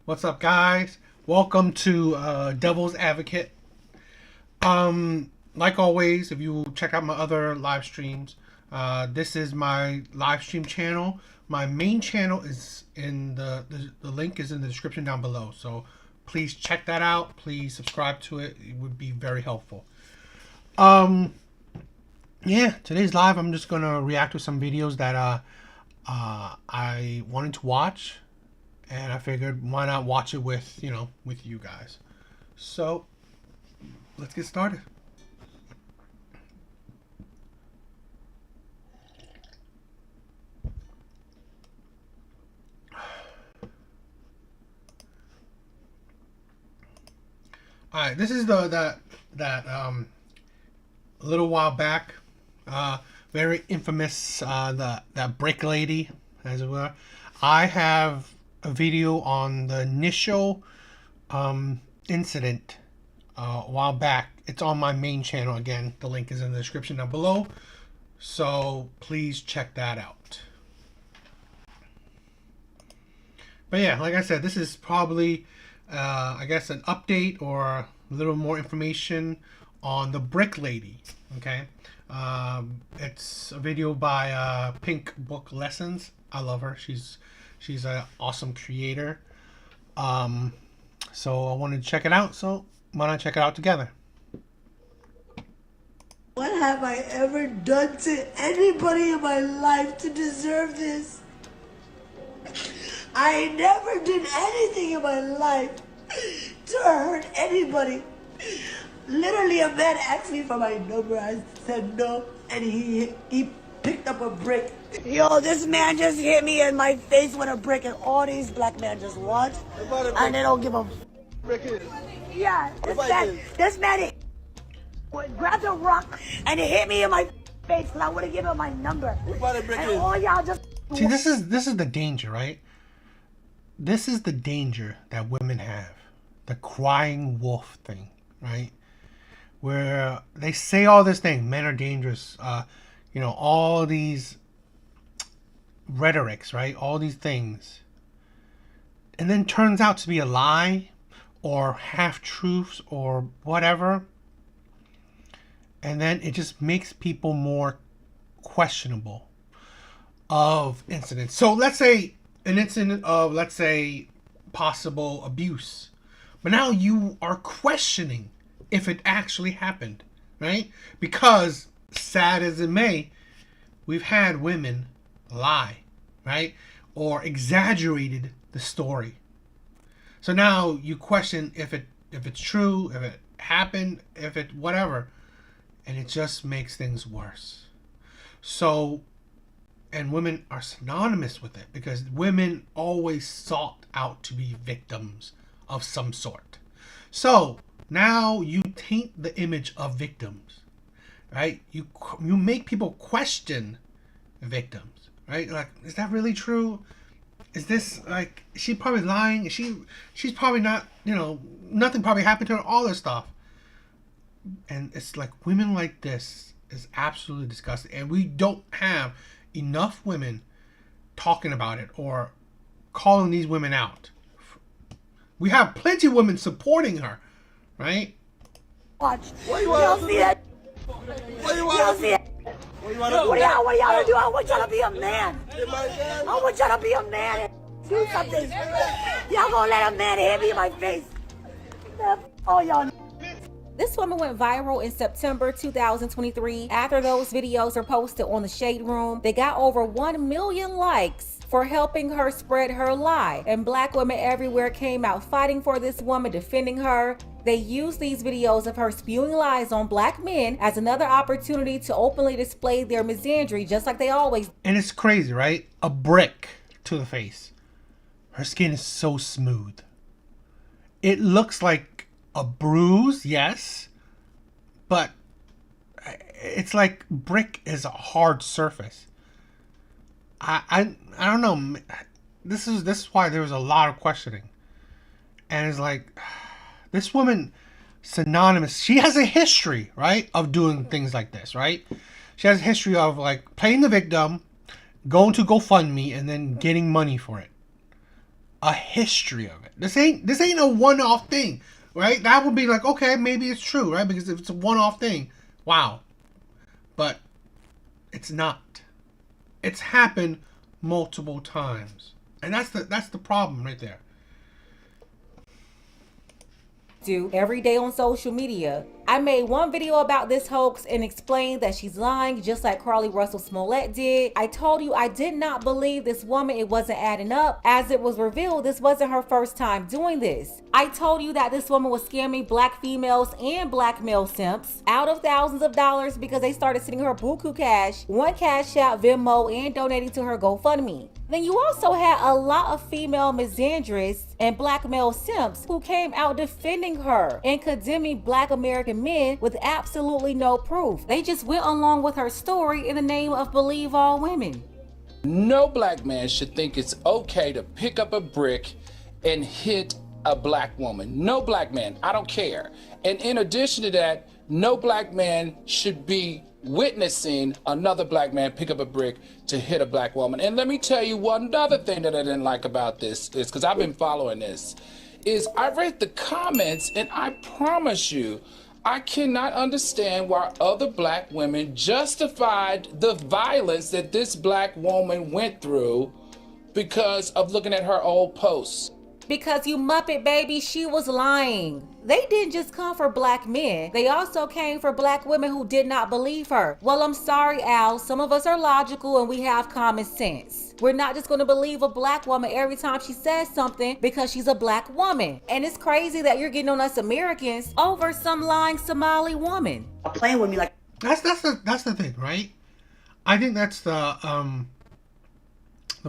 What's up, guys? Welcome to Devil's Advocate. Like always, if you check out my other live streams, this is my live stream channel. My main channel is in the link is in the description down below. So please check that out. Please subscribe to it. It would be very helpful. Yeah, today's live. I'm just gonna react to some videos that I wanted to watch. And I figured, why not watch it with, with you guys. So, let's get started. All right, this is that a little while back, very infamous, that brick lady, as it were. I have a video on the initial incident a while back. It's on my main channel. Again, the link is in the description down below, so please check that out. But yeah, like I said, this is probably I guess an update or a little more information on the brick lady. Okay, it's a video by Pink Book Lessons. I love her. She's an awesome creator. So I wanted to check it out, so why not check it out together? What have I ever done to anybody in my life to deserve this? I never did anything in my life to hurt anybody. Literally, a man asked me for my number. I said no, and he picked up a brick. Yo, this man just hit me in my face with a brick, and all these black men just watch, and they don't give a brick is. Yeah, this man grabbed a rock and it hit me in my face because I would have given him my number. And all y'all just see, this is the danger, right? This is the danger that women have, the crying wolf thing, right? Where they say all this thing, men are dangerous, all these rhetorics, right? All these things, and then turns out to be a lie or half truths or whatever, and then it just makes people more questionable of incidents. So let's say an incident of, let's say, possible abuse, but now you are questioning if it actually happened, right? Because sad as it may, we've had women lie, right? Or exaggerated the story. So now you question if it's true, if it happened, if it whatever, and it just makes things worse. So, and women are synonymous with it because women always sought out to be victims of some sort. So now you taint the image of victims, right? You make people question victims, right? Like, is that really true? Is this, like, is she probably lying? She's probably not, nothing probably happened to her, all this stuff. And it's like, women like this is absolutely disgusting. And we don't have enough women talking about it or calling these women out. We have plenty of women supporting her, right? watch. What you want to see it? What you want to see? What you want to do? What y'all do? I want y'all to be a man. I want y'all to be a man and do something. Y'all gonna let a man hit me in my face? Oh, y'all. This woman went viral in September 2023 after those videos were posted on the Shade Room. They got over 1 million likes for helping her spread her lie. And black women everywhere came out fighting for this woman, defending her. They used these videos of her spewing lies on black men as another opportunity to openly display their misandry, just like they always. And it's crazy, right? A brick to the face. Her skin is so smooth. It looks like a bruise, yes, but it's like brick is a hard surface. I don't know. This is why there was a lot of questioning, and it's like, this woman, synonymous. She has a history, right, of doing things like this, right? She has a history of like playing the victim, going to GoFundMe, and then getting money for it. a history of it. This ain't a one-off thing, right? That would be like, okay, maybe it's true, right? Because if it's a one-off thing, wow. But it's not. It's happened multiple times. And that's the problem right there. Do every day on social media. I made one video about this hoax and explained that she's lying, just like Carly Russell Smollett did. I told you I did not believe this woman, it wasn't adding up. As it was revealed, this wasn't her first time doing this. I told you that this woman was scamming black females and black male simps out of thousands of dollars because they started sending her buku cash, one Cash App, Venmo, and donating to her GoFundMe. Then you also had a lot of female misandrists and black male simps who came out defending her and condemning black American men with absolutely no proof. They just went along with her story in the name of believe all women. No black man should think it's okay to pick up a brick and hit a black woman. No black man, I don't care. And in addition to that, no black man should be witnessing another black man pick up a brick to hit a black woman. And let me tell you one other thing that I didn't like about this is, because I've been following this, is I read the comments and I promise you, I cannot understand why other black women justified the violence that this black woman went through because of looking at her old posts. Because you Muppet baby, she was lying. They didn't just come for black men. They also came for black women who did not believe her. Well, I'm sorry, Al. Some of us are logical and we have common sense. We're not just going to believe a black woman every time she says something because she's a black woman. And it's crazy that you're getting on us Americans over some lying Somali woman. Playing with me like That's the thing, right? I think that's the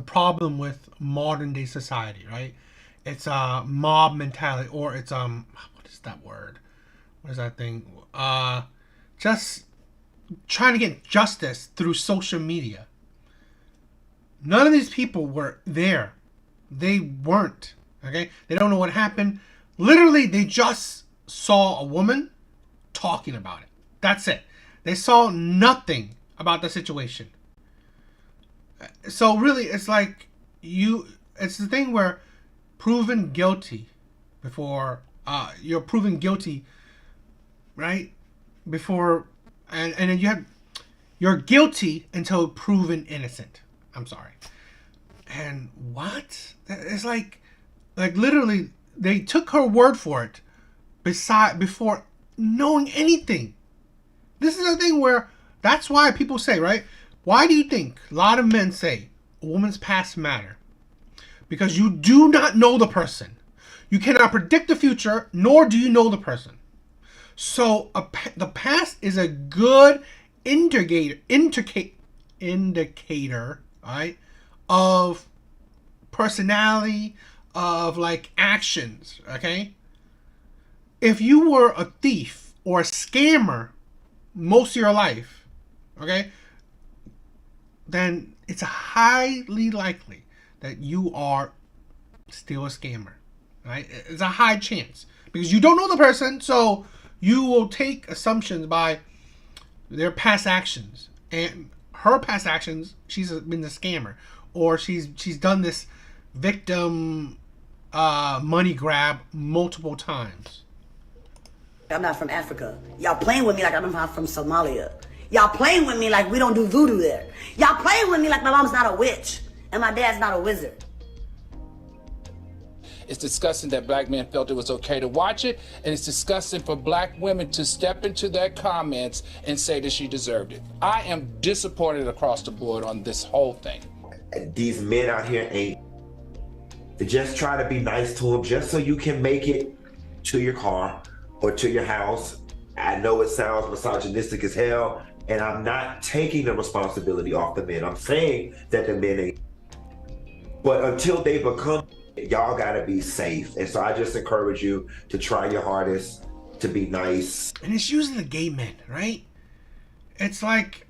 problem with modern day society, right? It's a mob mentality, or it's what is that word? What is that thing? Just trying to get justice through social media. None of these people were there. They weren't. Okay? They don't know what happened. Literally, they just saw a woman talking about it. That's it. They saw nothing about the situation. So really, it's like it's the thing where proven guilty before you're proven guilty, right? Before and then you're guilty until proven innocent. I'm sorry. And what? It's like literally they took her word for it before knowing anything. This is the thing where that's why people say, right? Why do you think a lot of men say a woman's past matter? Because you do not know the person. You cannot predict the future, nor do you know the person. So the past is a good indicator, right, of personality, of like actions, okay? If you were a thief or a scammer most of your life, okay, then it's highly likely that you are still a scammer, right? It's a high chance because you don't know the person, so you will take assumptions by their past actions. And her past actions, she's been a scammer, or she's done this victim money grab multiple times. I'm not from Africa. Y'all playing with me like I'm from Somalia. Y'all playing with me like we don't do voodoo there. Y'all playing with me like my mom's not a witch and my dad's not a wizard. It's disgusting that black men felt it was okay to watch it, and it's disgusting for black women to step into their comments and say that she deserved it. I am disappointed across the board on this whole thing. These men out here ain't. They just try to be nice to them just so you can make it to your car or to your house. I know it sounds misogynistic as hell, and I'm not taking the responsibility off the men. I'm saying that the men ain't. But until they become, y'all gotta be safe. And so I just encourage you to try your hardest to be nice. And it's usually the gay men, right? It's like,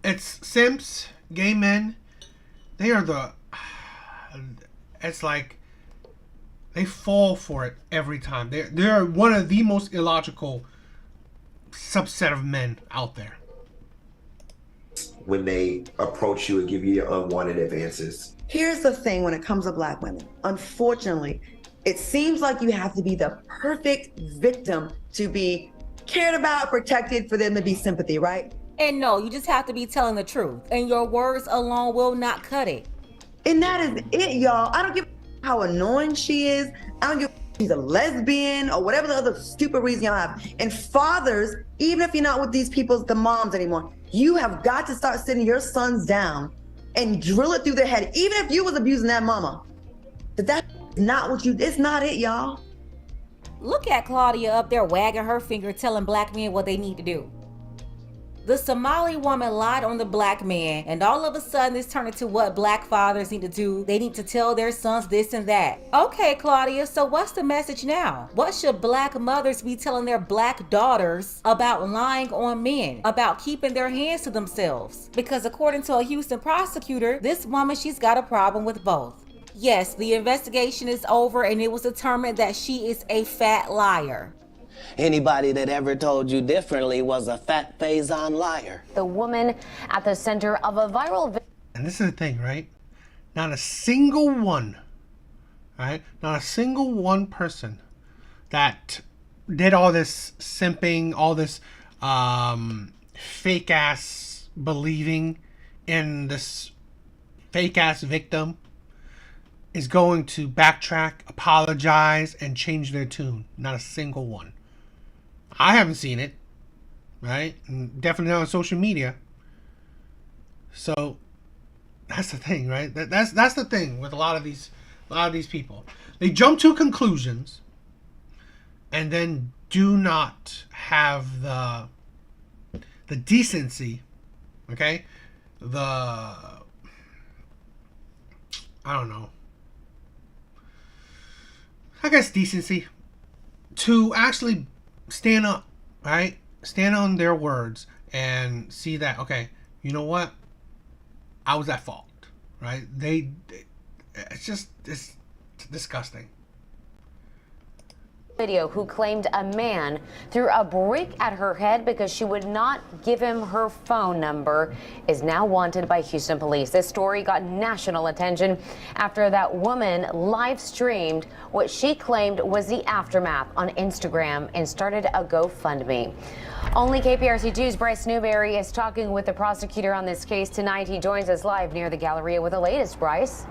it's simps, gay men. They are it's like, they fall for it every time. They're one of the most illogical subset of men out there. When they approach you and give you your unwanted advances. Here's the thing when it comes to Black women. Unfortunately, it seems like you have to be the perfect victim to be cared about, protected, for them to be sympathy, right? And no, you just have to be telling the truth. And your words alone will not cut it. And that is it, y'all. I don't give a how annoying she is. I don't give a she's a lesbian or whatever the other stupid reason y'all have. And fathers, even if you're not with these people, the moms anymore, you have got to start sitting your sons down and drill it through their head. Even if you was abusing that mama, that's not what you, it's not it, y'all. Look at Claudia up there wagging her finger telling Black men what they need to do. The Somali woman lied on the Black man, and all of a sudden it's turned into what Black fathers need to do. They need to tell their sons this and that. Okay, Claudia, so what's the message now? What should Black mothers be telling their Black daughters about lying on men, about keeping their hands to themselves? Because according to a Houston prosecutor, this woman, she's got a problem with both. Yes, the investigation is over and it was determined that she is a fat liar. Anybody that ever told you differently was a fat Faison liar. The woman at the center of a viral video. And this is the thing, right? Not a single one, right? Not a single one person that did all this simping, all this fake ass believing in this fake ass victim is going to backtrack, apologize, and change their tune. Not a single one. I haven't seen it, right? And definitely not on social media. So that's the thing, right? That's the thing with a lot of these people. They jump to conclusions and then do not have the decency, okay? I don't know. I guess decency to actually stand up, right? Stand on their words and see that, okay, you know what? I was at fault, right? It's disgusting. Video who claimed a man threw a brick at her head because she would not give him her phone number is now wanted by Houston police. This story got national attention after that woman live streamed what she claimed was the aftermath on Instagram and started a GoFundMe. Only KPRC2's Bryce Newberry is talking with the prosecutor on this case tonight. He joins us live near the Galleria with the latest. Bryce.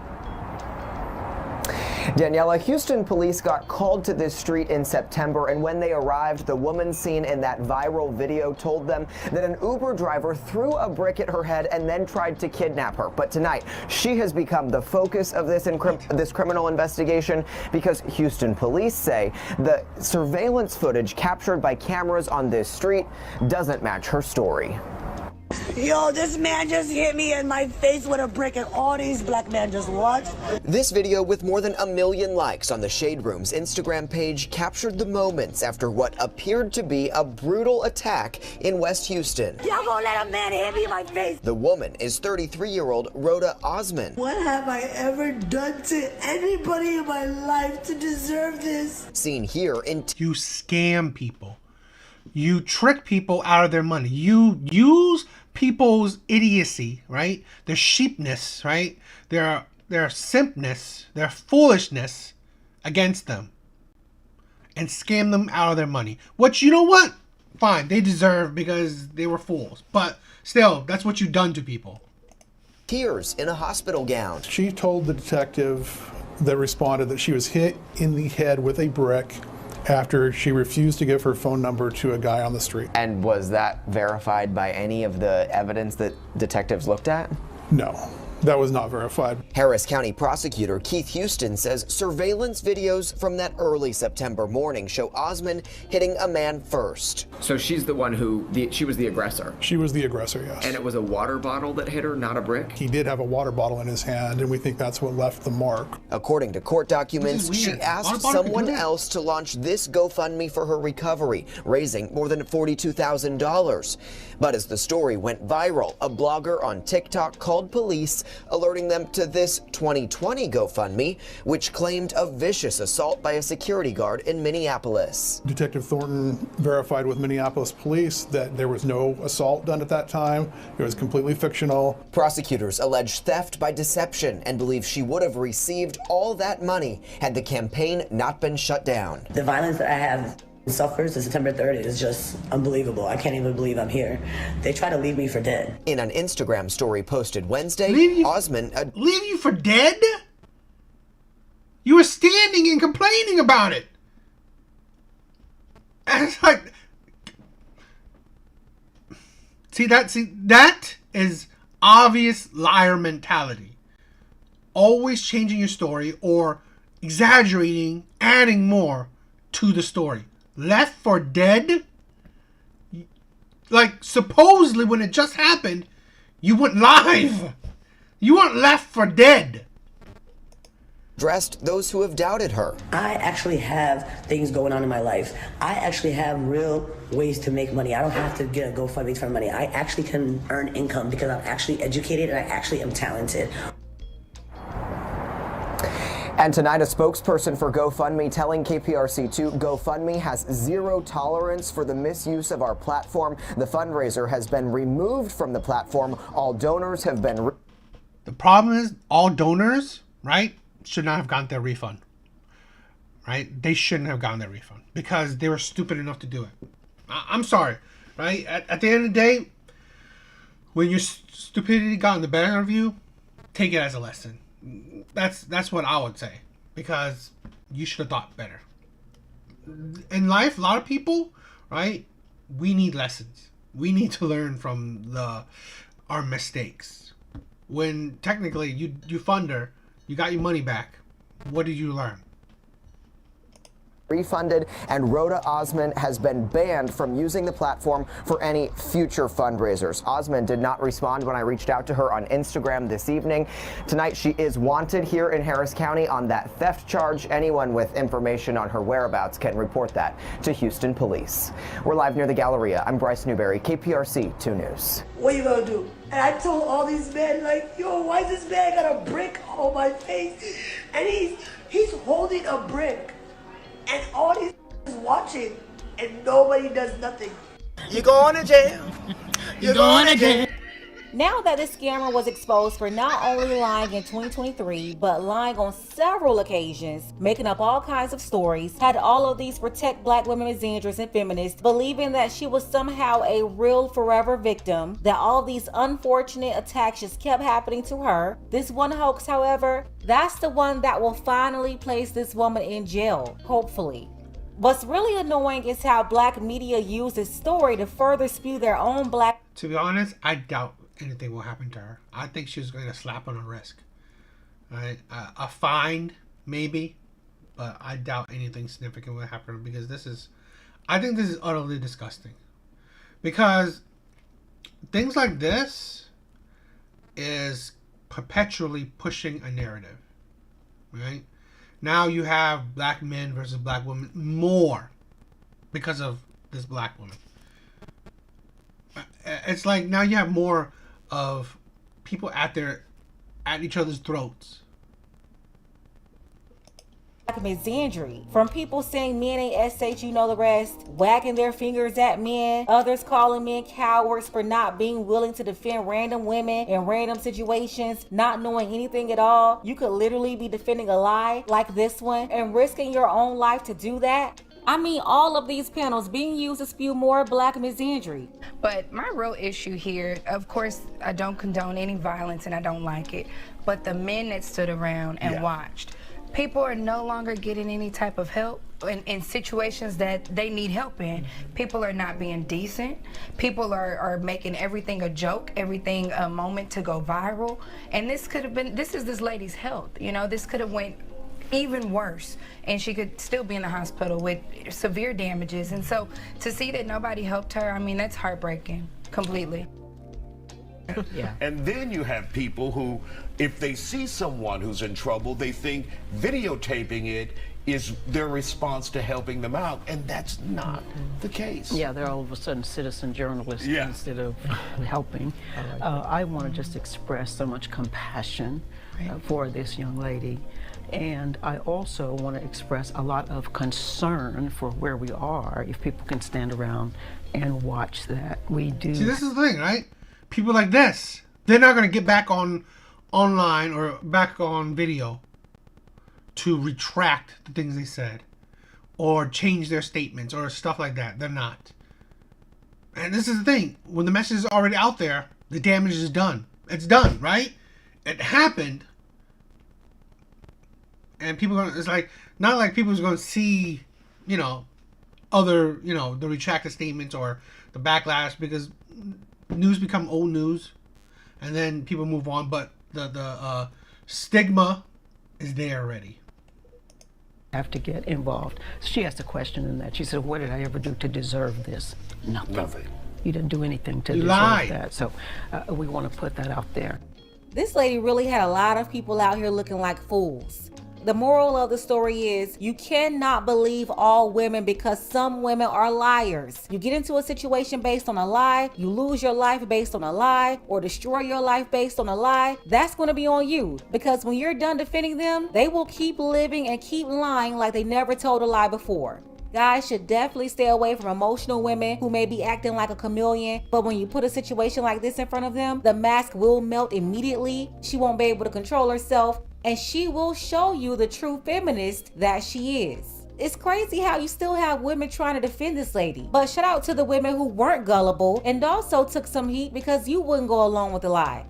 Daniela, Houston police got called to this street in September, and when they arrived, the woman seen in that viral video told them that an Uber driver threw a brick at her head and then tried to kidnap her. But tonight, she has become the focus of this criminal investigation because Houston police say the surveillance footage captured by cameras on this street doesn't match her story. Yo, this man just hit me in my face with a brick and all these Black men just watched. This video with more than 1 million likes on the Shade Room's Instagram page captured the moments after what appeared to be a brutal attack in West Houston. Y'all gonna let a man hit me in my face? The woman is 33-year-old Rhoda Osman. What have I ever done to anybody in my life to deserve this? Seen here in You scam people. You trick people out of their money. You use people's idiocy, right? Their sheepness, right? Their simpness, their foolishness against them. And scam them out of their money. Which, you know what? Fine, they deserve because they were fools. But still, that's what you've done to people. tears in a hospital gown. She told the detective that responded that she was hit in the head with a brick after she refused to give her phone number to a guy on the street. And was that verified by any of the evidence that detectives looked at? No. That was not verified. Harris County prosecutor Keith Houston says surveillance videos from that early September morning show Osman hitting a man first. So she's the one she was the aggressor? She was the aggressor, yes. And it was a water bottle that hit her, not a brick? He did have a water bottle in his hand, and we think that's what left the mark. According to court documents, she asked someone else to launch this GoFundMe for her recovery, raising more than $42,000. But as the story went viral, a blogger on TikTok called police alerting them to this 2020 GoFundMe, which claimed a vicious assault by a security guard in Minneapolis. Detective Thornton verified with Minneapolis police that there was no assault done at that time. It was completely fictional. Prosecutors allege theft by deception and believe she would have received all that money had the campaign not been shut down. The violence that I have suffered since September 3rd is just unbelievable. I can't even believe I'm here. They try to leave me for dead. In an Instagram story posted Wednesday, Osmond... Leave you for dead? You were standing and complaining about it. And it's like... See, that is obvious liar mentality. Always changing your story or exaggerating, adding more to the story. Left for dead? Like, supposedly when it just happened, you went live. You weren't left for dead. Dressed those who have doubted her. I actually have things going on in my life. I actually have real ways to make money. I don't have to get a GoFundMe for money. I actually can earn income because I'm actually educated and I actually am talented. And tonight, a spokesperson for GoFundMe telling KPRC2 GoFundMe has zero tolerance for the misuse of our platform. The fundraiser has been removed from the platform. All donors have been... The problem is all donors, right, should not have gotten their refund. Right? They shouldn't have gotten their refund because they were stupid enough to do it. I'm sorry, right? At the end of the day, when your stupidity got the better of you, take it as a lesson. That's what I would say, because you should have thought better. In life, a lot of people, right, we need lessons. We need to learn from our mistakes. When technically you fund her, you got your money back. What did you learn? Refunded, and Rhoda Osmond has been banned from using the platform for any future fundraisers. Osmond did not respond when I reached out to her on Instagram this evening. Tonight, she is wanted here in Harris County on that theft charge. Anyone with information on her whereabouts can report that to Houston Police. We're live near the Galleria. I'm Bryce Newberry, KPRC 2 News. What are you gonna do? And I told all these men, like, yo, why is this man got a brick on my face? And he's holding a brick. And all these is watching, and nobody does nothing. You going to jail. You're going to jail. Now that this scammer was exposed for not only lying in 2023, but lying on several occasions, making up all kinds of stories, had all of these Protect Black Women misandrists and feminists believing that she was somehow a real forever victim, that all these unfortunate attacks just kept happening to her. This one hoax, however, that's the one that will finally place this woman in jail, hopefully. What's really annoying is how black media used this story to further spew their own black... To be honest, I doubt anything will happen to her. I think she's going to slap on a wrist. Right? A fine, maybe, but I doubt anything significant will happen to her because I think this is utterly disgusting. Because things like this is perpetually pushing a narrative, right? Now you have black men versus black women more because of this black woman. It's like now you have more of people at each other's throats. Misandry, from people saying men ain't SH, you know the rest, wagging their fingers at men, others calling men cowards for not being willing to defend random women in random situations, not knowing anything at all. You could literally be defending a lie like this one and risking your own life to do that. I mean, all of these panels being used to spew more black misandry. But my real issue here, of course, I don't condone any violence and I don't like it, but the men that stood around and watched, people are no longer getting any type of help in situations that they need help in. People are not being decent. People are making everything a joke, everything a moment to go viral. And this could have been, this is this lady's health, you know, this could have went even worse, and she could still be in the hospital with severe damages. And so to see that nobody helped her, I mean, that's heartbreaking, completely. Yeah. And then you have people who, if they see someone who's in trouble, they think videotaping it is their response to helping them out, and that's not the case. Yeah, they're all of a sudden citizen journalists instead of helping. I want to just express so much compassion for this young lady. And I also want to express a lot of concern for where we are, if people can stand around and watch that. We do. See, this is the thing, right? People like this, they're not going to get back online or back on video to retract the things they said or change their statements or stuff like that. They're not. And this is the thing. When the message is already out there, the damage is done. It's done, right? It happened. And people it's like, not like people's going to see, you know, other, you know, the retracted statements or the backlash, because news become old news and then people move on. But the stigma is there already. Have to get involved. She asked a question in that. She said, what did I ever do to deserve this? Nothing. You didn't do anything to deserve that. So we want to put that out there. This lady really had a lot of people out here looking like fools. The moral of the story is you cannot believe all women, because some women are liars. You get into a situation based on a lie, you lose your life based on a lie, or destroy your life based on a lie. That's going to be on you, because when you're done defending them, they will keep living and keep lying like they never told a lie before. Guys should definitely stay away from emotional women who may be acting like a chameleon, but when you put a situation like this in front of them, the mask will melt immediately. She won't be able to control herself, and she will show you the true feminist that she is. It's crazy how you still have women trying to defend this lady. But shout out to the women who weren't gullible and also took some heat because you wouldn't go along with the lie.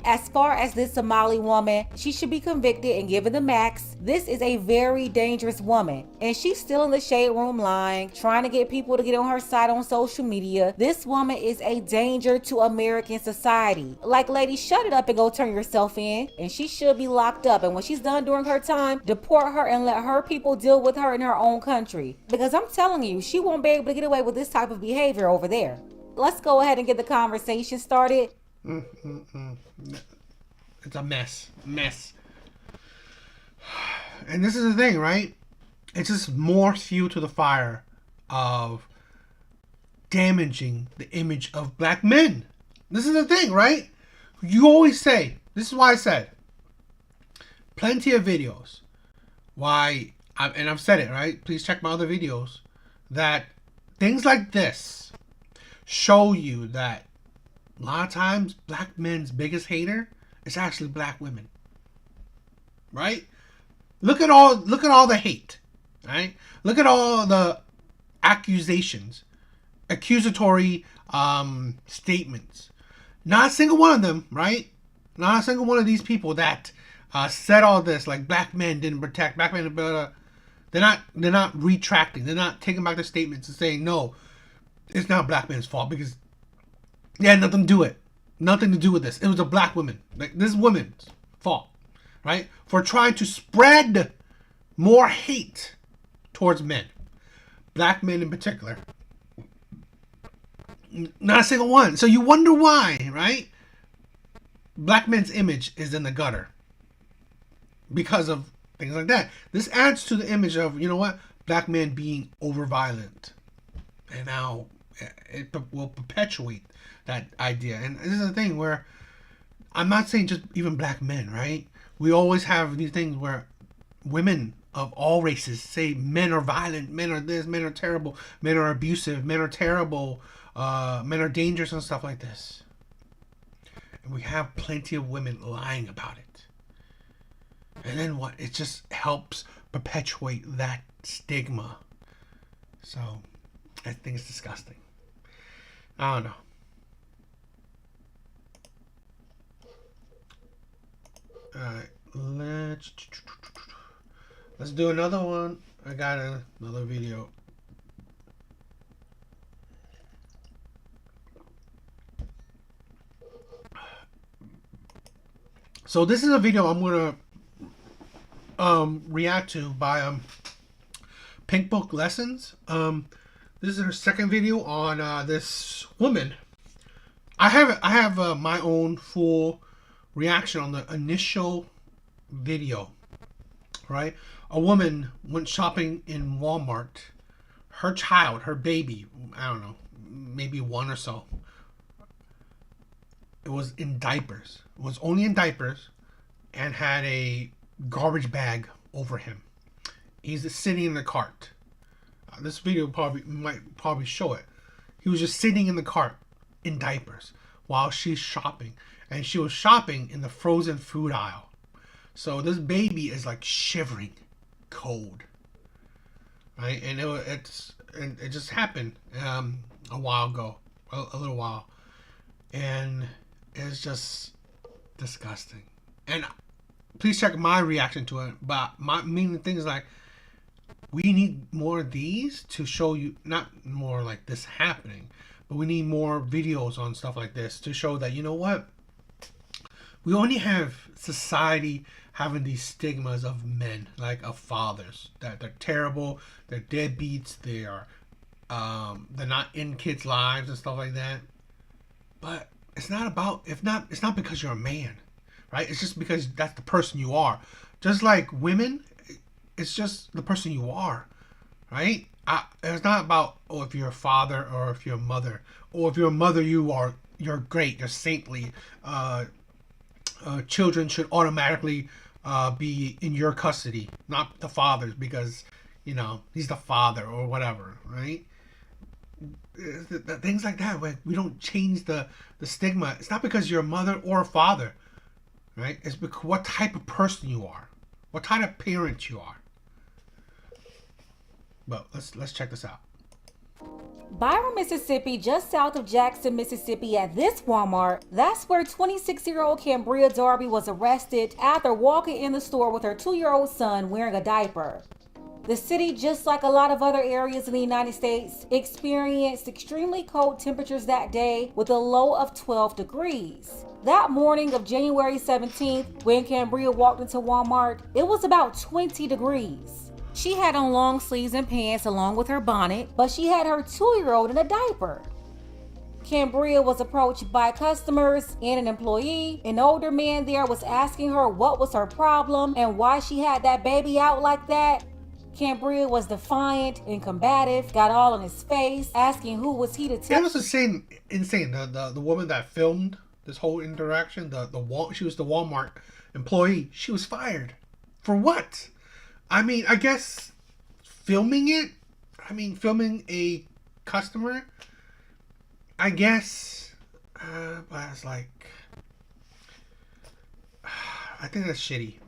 As far as this Somali woman, she should be convicted and given the max. This is a very dangerous woman, and she's still in the shade room lying, trying to get people to get on her side on social media. This woman is a danger to American society. Like, lady, shut it up and go turn yourself in, and she should be locked up. And when she's done doing her time, deport her and let her people deal with her in her own country. Because I'm telling you, she won't be able to get away with this type of behavior over there. Let's go ahead and get the conversation started. It's a mess. And this is the thing, right? It's just more fuel to the fire of damaging the image of black men. This is the thing, right? You always say, this is why I said, plenty of videos. And I've said it, right? Please check my other videos. That things like this show you that a lot of times black men's biggest hater is actually black women. Right? Look at all the hate. Right? Look at all the accusations, accusatory statements. Not a single one of them, right? Not a single one of these people that said all this, like black men didn't protect, black men, they're not retracting. They're not taking back their statements and saying, no, it's not black men's fault because they had nothing to do with it. Nothing to do with this. It was a black woman. Like, this woman's fault, right? For trying to spread more hate towards men. Black men in particular. Not a single one. So you wonder why, right? Black men's image is in the gutter. Because of things like that. This adds to the image of, you know what? Black men being over violent. And now it will perpetuate that idea. And this is the thing where I'm not saying just even black men, right? We always have these things where women of all races say men are violent, men are this, men are terrible, men are abusive, men are terrible, men are dangerous and stuff like this. And we have plenty of women lying about it. And then what? It just helps perpetuate that stigma. So I think it's disgusting. I don't know. Alright, let's do another one. I got another video. So this is a video I'm gonna react to by Pink Book Lessons. This is her second video on this woman. I have my own full reaction on the initial video, right? A woman went shopping in Walmart. Her child, her baby, I don't know, maybe one or so. It was in diapers. It was only in diapers and had a garbage bag over him. He's sitting in the cart. This video might probably show it. He was just sitting in the cart in diapers while she's shopping. And she was shopping in the frozen food aisle. So this baby is like shivering cold. Right? And it just happened a while ago. A little while. And it's just disgusting. And please check my reaction to it. But my main thing is like, we need more of these to show you, not more like this happening, but we need more videos on stuff like this to show that, you know what? We only have society having these stigmas of men, like of fathers, that they're terrible, they're deadbeats, they're not in kids' lives and stuff like that. But it's not because you're a man, right? It's just because that's the person you are. Just like women, it's just the person you are, right? It's not about, oh, if you're a father or if you're a mother, or if you're a mother, you're great, you're saintly. Children should automatically be in your custody, not the father's, because he's the father or whatever, right? Things like that, where we don't change the stigma. It's not because you're a mother or a father, right? It's because what type of person you are, what type of parent you are. But let's check this out. Byron, Mississippi, just south of Jackson, Mississippi, at this Walmart, that's where 26-year-old Cambria Darby was arrested after walking in the store with her 2-year-old son wearing a diaper. The city, just like a lot of other areas in the United States, experienced extremely cold temperatures that day with a low of 12 degrees. That morning of January 17th, when Cambria walked into Walmart, it was about 20 degrees. She had on long sleeves and pants along with her bonnet, but she had her 2-year-old in a diaper. Cambria was approached by customers and an employee. An older man there was asking her what was her problem and why she had that baby out like that. Cambria was defiant and combative, got all in his face, asking who was he to tell. It was insane. The woman that filmed this whole interaction, she was the Walmart employee. She was fired. For what? I mean, I guess filming a customer, I guess, but it's like, I think that's shitty.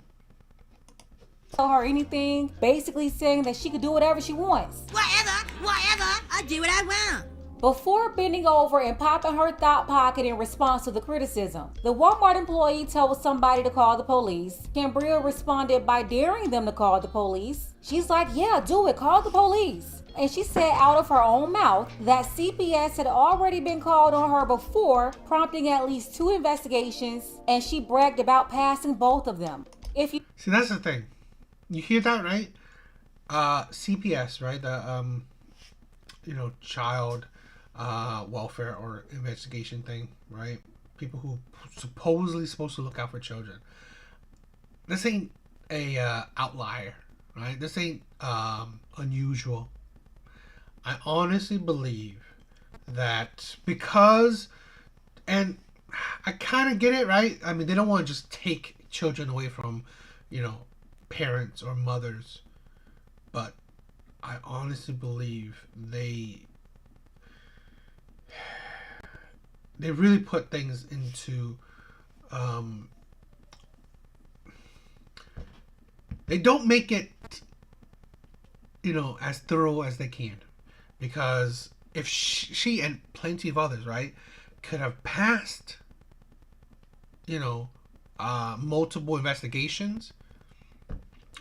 Tell her anything, basically saying that she could do whatever she wants. Whatever, I do what I want. Before bending over and popping her thought pocket in response to the criticism, the Walmart employee told somebody to call the police. Cambria responded by daring them to call the police. She's like, yeah, do it, call the police. And she said out of her own mouth that CPS had already been called on her before, prompting at least 2 investigations, and she bragged about passing both of them. See, that's the thing. You hear that, right? CPS, right? The child welfare or investigation thing, right? People who supposedly supposed to look out for children. This ain't a outlier, right? This ain't unusual. I honestly believe that because, and I kind of get it, right? I mean, they don't want to just take children away from, parents or mothers, but I honestly believe they really put things into they don't make it as thorough as they can, because if she and plenty of others, right, could have passed multiple investigations,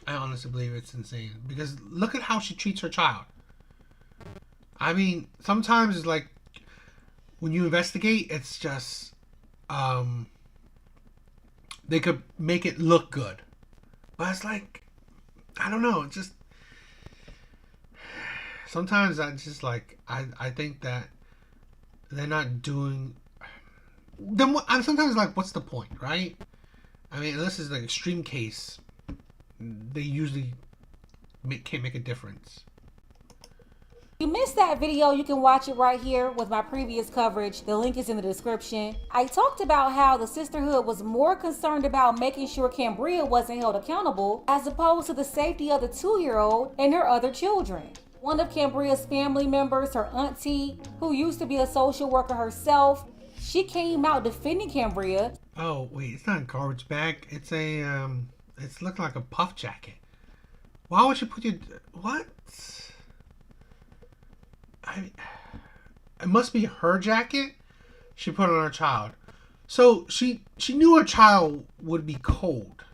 I honestly believe it's insane, because look at how she treats her child. I mean, sometimes it's like when you investigate, it's just they could make it look good, but it's like, I don't know, it's just sometimes I just like I think that they're not doing. Then I'm sometimes like, what's the point, right? I mean, unless it's like extreme case, they usually can't make a difference. If you missed that video, you can watch it right here with my previous coverage. The link is in the description. I talked about how the sisterhood was more concerned about making sure Cambria wasn't held accountable as opposed to the safety of the 2-year-old and her other children. One of Cambria's family members, her auntie, who used to be a social worker herself, she came out defending Cambria. Oh, wait, it's not a garbage bag. It's a, it's looking like a puff jacket. Why would you put your, what? It must be her jacket she put on her child. So she knew her child would be cold.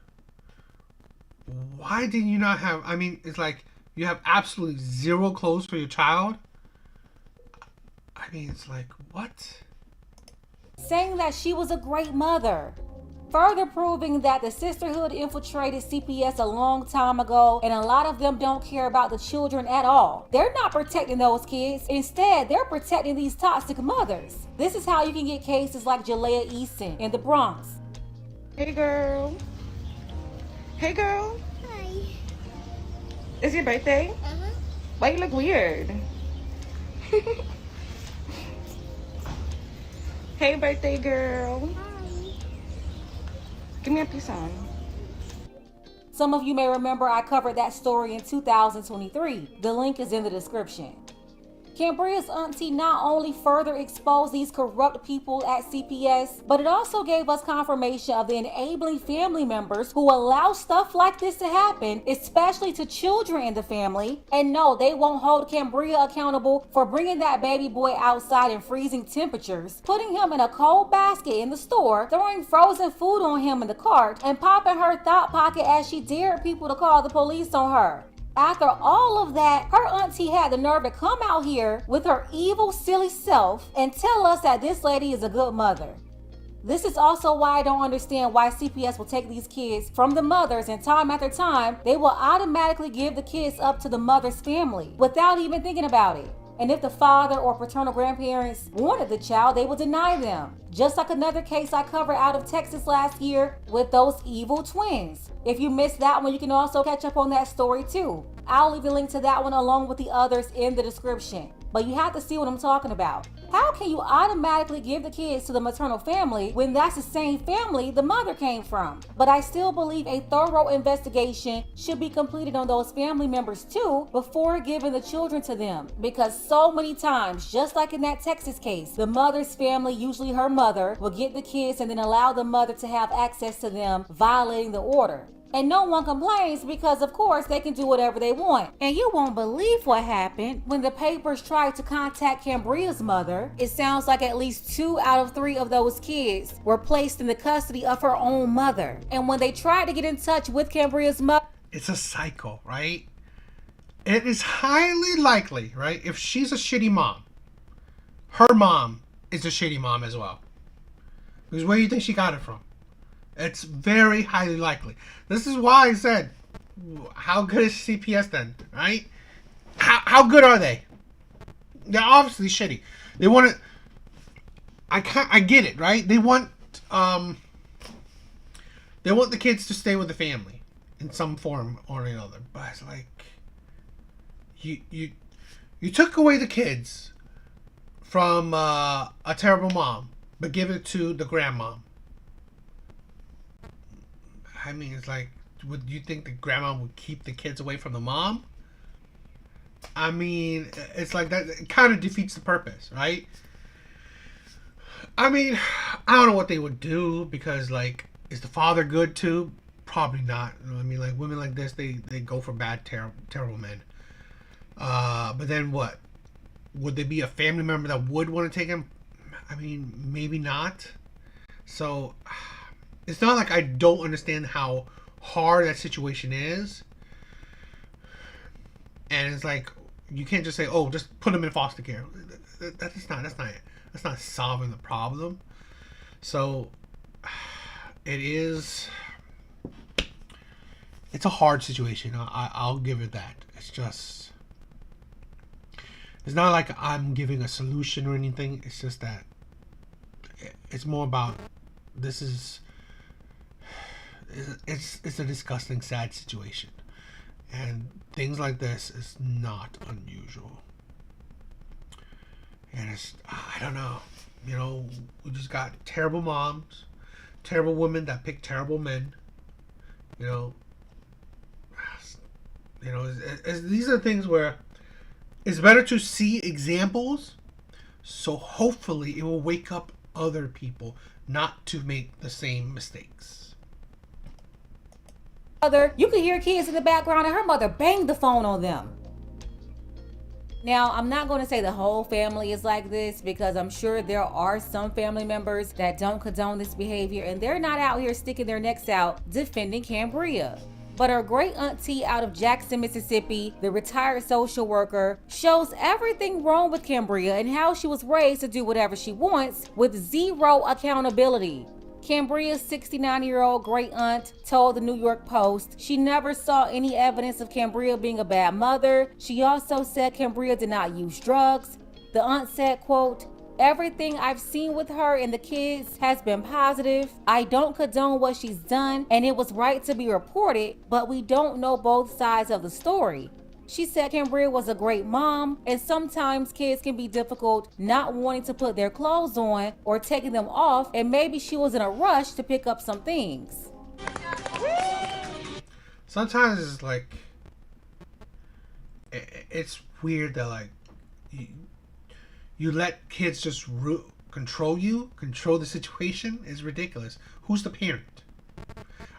Why did you not have, I mean, it's like you have absolutely zero clothes for your child. I mean, it's like, what? Saying that she was a great mother. Further proving that the sisterhood infiltrated CPS a long time ago, and a lot of them don't care about the children at all. They're not protecting those kids. Instead, they're protecting these toxic mothers. This is how you can get cases like Jalea Easton in the Bronx. Hey girl. Hey girl. Hi. It's your birthday? Uh-huh. Why you look weird? Hey birthday girl. Hi. Give me a peace on. Some of you may remember I covered that story in 2023. The link is in the description. Cambria's auntie not only further exposed these corrupt people at CPS, but it also gave us confirmation of the enabling family members who allow stuff like this to happen, especially to children in the family. And no, they won't hold Cambria accountable for bringing that baby boy outside in freezing temperatures, putting him in a cold basket in the store, throwing frozen food on him in the cart, and popping her thought pocket as she dared people to call the police on her. After all of that, her auntie had the nerve to come out here with her evil, silly self and tell us that this lady is a good mother. This is also why I don't understand why CPS will take these kids from the mothers, and time after time, they will automatically give the kids up to the mother's family without even thinking about it. And if the father or paternal grandparents wanted the child, they will deny them. Just like another case I covered out of Texas last year with those evil twins. If you missed that one, you can also catch up on that story too. I'll leave a link to that one along with the others in the description. But you have to see what I'm talking about. How can you automatically give the kids to the maternal family when that's the same family the mother came from? But I still believe a thorough investigation should be completed on those family members too before giving the children to them. Because so many times, just like in that Texas case, the mother's family, usually her mother, will get the kids and then allow the mother to have access to them, violating the order. And no one complains because, of course, they can do whatever they want. And you won't believe what happened when the papers tried to contact Cambria's mother. It sounds like at least 2 out of 3 of those kids were placed in the custody of her own mother. And when they tried to get in touch with Cambria's mother, it's a cycle, right? It is highly likely, right? If she's a shitty mom, her mom is a shitty mom as well. Because where do you think she got it from? It's very highly likely. This is why I said, how good is CPS then, right? How good are they? They're obviously shitty. They want to. I get it, right? They want the kids to stay with the family in some form or another. But it's like you took away the kids from a terrible mom, but give it to the grandma. I mean, it's like, would you think the grandma would keep the kids away from the mom? I mean, it's like that. It kind of defeats the purpose, right? I mean, I don't know what they would do because, like, is the father good too? Probably not. You know, I mean, like, women like this, they go for bad, terrible men. But then what? Would there be a family member that would want to take him? I mean, maybe not. So it's not like I don't understand how hard that situation is. And it's like, you can't just say, oh, just put him in foster care. That's not solving the problem. So it's a hard situation. I'll give it that. It's not like I'm giving a solution or anything. It's just that it's more about, this is it's a disgusting, sad situation, and things like this is not unusual. And it's, I don't know, you know, we just got terrible moms, terrible women that pick terrible men. You know, these are things where it's better to see examples, so hopefully it will wake up other people not to make the same mistakes. You can hear kids in the background and her mother banged the phone on them. Now, I'm not going to say the whole family is like this, because I'm sure there are some family members that don't condone this behavior, and they're not out here sticking their necks out defending Cambria. But her great auntie out of Jackson, Mississippi, the retired social worker, shows everything wrong with Cambria and how she was raised to do whatever she wants with zero accountability. Cambria's 69-year-old great aunt told the New York Post she never saw any evidence of Cambria being a bad mother. She also said Cambria did not use drugs. The aunt said, quote, "Everything I've seen with her and the kids has been positive. I don't condone what she's done, and it was right to be reported, but we don't know both sides of the story." She said Cambria was a great mom, and sometimes kids can be difficult not wanting to put their clothes on or taking them off, and maybe she was in a rush to pick up some things. Sometimes it's like, it's weird that like you let kids just control the situation is ridiculous. Who's the parent?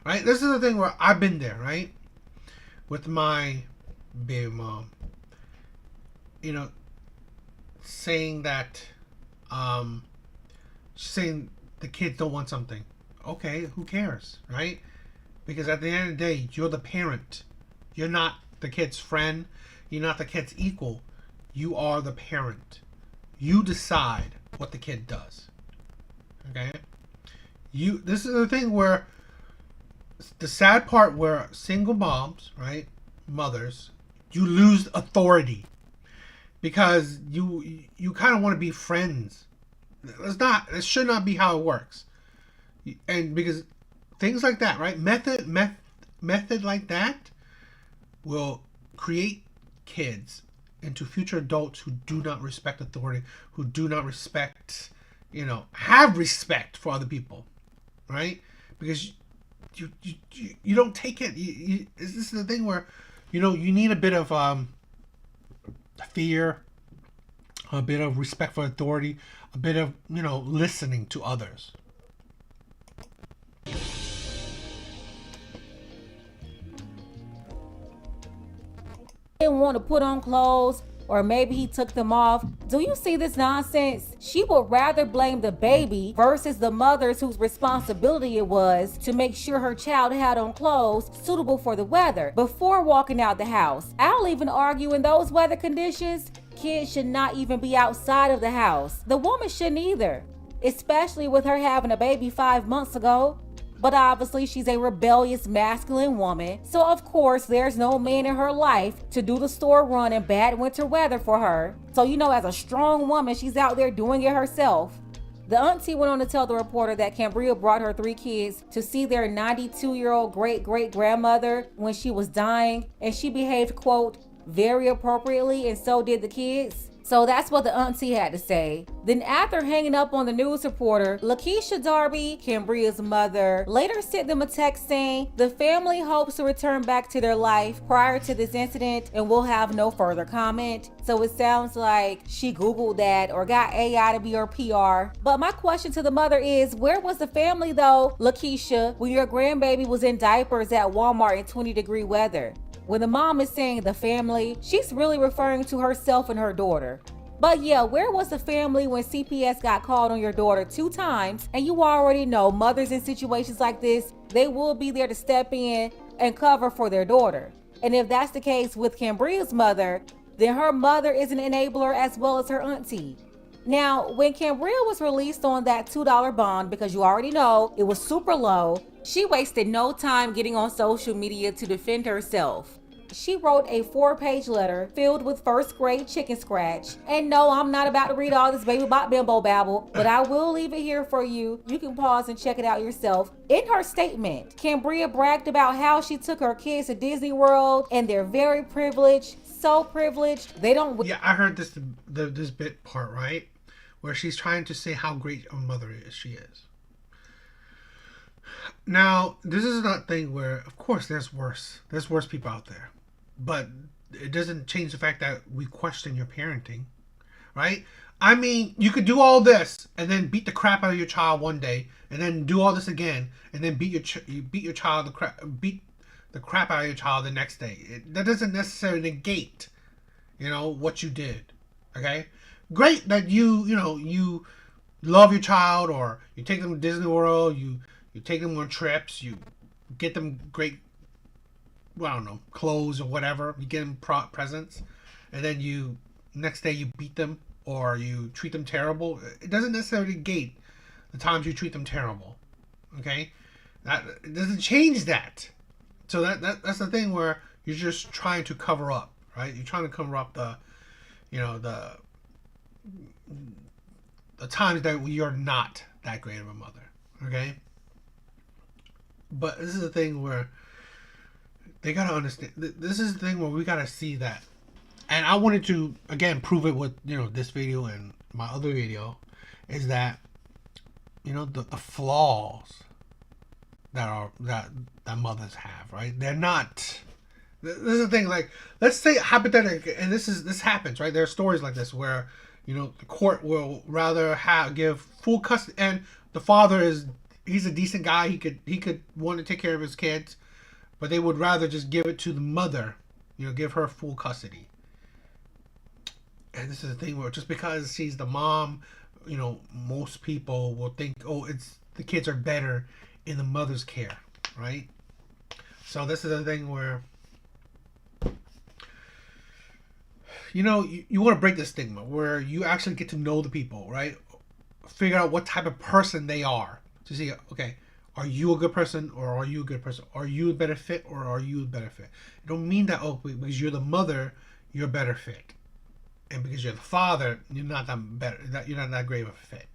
Right? This is the thing where I've been there, right? With my baby mom, you know, saying that saying the kids don't want something. Okay, who cares, right? Because at the end of the day, you're the parent. You're not the kid's friend. You're not the kid's equal. You are the parent. You decide what the kid does. Okay? This is the thing where the sad part where single moms, right? Mothers, you lose authority because you kind of want to be friends. It should not be how it works. And because things like that, right? Method like that will create kids into future adults who do not respect authority, who do not respect, have respect for other people, right? Because you don't take it. This is the thing where, you need a bit of fear, a bit of respect for authority, a bit of, listening to others. Didn't want to put on clothes, or maybe he took them off. Do you see this nonsense? She would rather blame the baby versus the mothers whose responsibility it was to make sure her child had on clothes suitable for the weather before walking out the house. I'll even argue in those weather conditions, kids should not even be outside of the house. The woman shouldn't either, especially with her having a baby 5 months ago. But obviously she's a rebellious masculine woman, so of course there's no man in her life to do the store run in bad winter weather for her. So as a strong woman, she's out there doing it herself. The auntie went on to tell the reporter that Cambria brought her 3 kids to see their 92-year-old great-great-grandmother when she was dying, and she behaved, quote, very appropriately, and so did the kids. So that's what the auntie had to say. Then after hanging up on the news reporter, Lakeisha Darby, Cambria's mother, later sent them a text saying the family hopes to return back to their life prior to this incident and will have no further comment. So it sounds like she Googled that or got AI to be her PR. But my question to the mother is, where was the family though, Lakeisha, when your grandbaby was in diapers at Walmart in 20-degree weather? When the mom is saying the family, she's really referring to herself and her daughter. But yeah, where was the family when CPS got called on your daughter 2 times? And you already know mothers in situations like this, they will be there to step in and cover for their daughter. And if that's the case with Cambria's mother, then her mother is an enabler as well as her auntie. Now, when Cambria was released on that $2 bond, because you already know it was super low, she wasted no time getting on social media to defend herself. She wrote a 4-page letter filled with first grade chicken scratch. And no, I'm not about to read all this baby bot bimbo babble, but I will leave it here for you. You can pause and check it out yourself. In her statement, Cambria bragged about how she took her kids to Disney World and they're very privileged, so privileged. They don't. Yeah, I heard this bit part, right? Where she's trying to say how great a mother she is. Now, this is not a thing where, of course, there's worse people out there, but it doesn't change the fact that we question your parenting, right? I mean, you could do all this and then beat the crap out of your child one day, and then do all this again, and then beat the crap out of your child the next day. That doesn't necessarily negate, what you did. Okay, great that you love your child, or you take them to Disney World, you take them on trips, you get them great, well, I don't know, clothes or whatever, you get them presents, and then next day you beat them or you treat them terrible. It doesn't necessarily negate the times you treat them terrible, okay? It doesn't change that. So that's the thing where you're just trying to cover up, right? You're trying to cover up the times that you're not that great of a mother, okay? But this is the thing where they gotta understand. This is the thing where we gotta see that. And I wanted to again prove it with this video and my other video, is that the flaws that mothers have, right? They're not. This is the thing. Like, let's say hypothetically, and this happens, right? There are stories like this where the court will rather give full custody, and the father he's a decent guy. He could want to take care of his kids, but they would rather just give it to the mother, give her full custody. And this is the thing where just because she's the mom, most people will think, oh, the kids are better in the mother's care, right? So this is the thing where you want to break the stigma, where you actually get to know the people, right? Figure out what type of person they are. To see, okay, are you a good person or are you a good person? Are you a better fit or are you a better fit? It don't mean that, because you're the mother, you're a better fit. And because you're the father, you're not that great of a fit.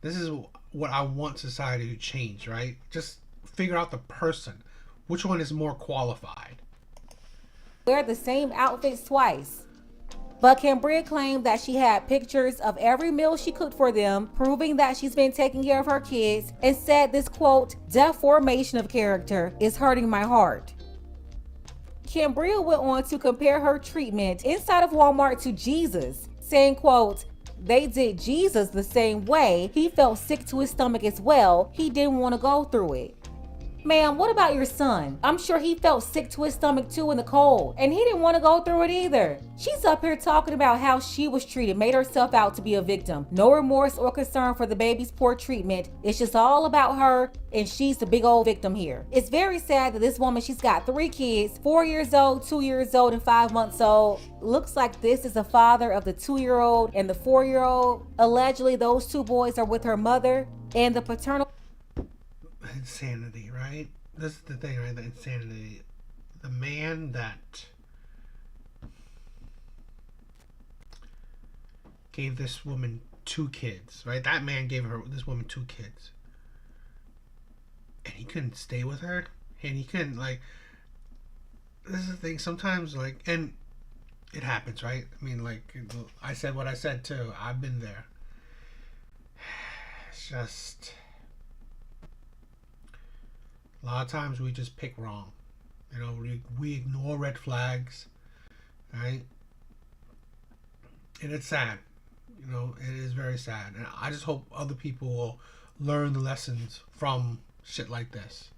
This is what I want society to change, right? Just figure out the person. Which one is more qualified? Wear the same outfits twice. But Cambria claimed that she had pictures of every meal she cooked for them, proving that she's been taking care of her kids, and said this, quote, deformation of character is hurting my heart. Cambria went on to compare her treatment inside of Walmart to Jesus, saying, quote, they did Jesus the same way. He felt sick to his stomach as well. He didn't want to go through it. Ma'am, what about your son? I'm sure he felt sick to his stomach too in the cold, and he didn't want to go through it either. She's up here talking about how she was treated, made herself out to be a victim. No remorse or concern for the baby's poor treatment. It's just all about her, and she's the big old victim here. It's very sad that this woman, she's got 3 kids, 4 years old, 2 years old, and 5 months old. Looks like this is the father of the 2-year-old and the 4-year-old. Allegedly, those 2 boys are with her mother, and the paternal insanity, right? This is the thing, right? The insanity. The man that gave this woman 2 kids, right? That man gave this woman 2 kids, and he couldn't stay with her, and he couldn't, like, this is the thing. Sometimes, like, and it happens, right? I mean, like, I said what I said too. I've been there. It's just a lot of times we just pick wrong. We ignore red flags, right? And it's sad. It is very sad. And I just hope other people will learn the lessons from shit like this.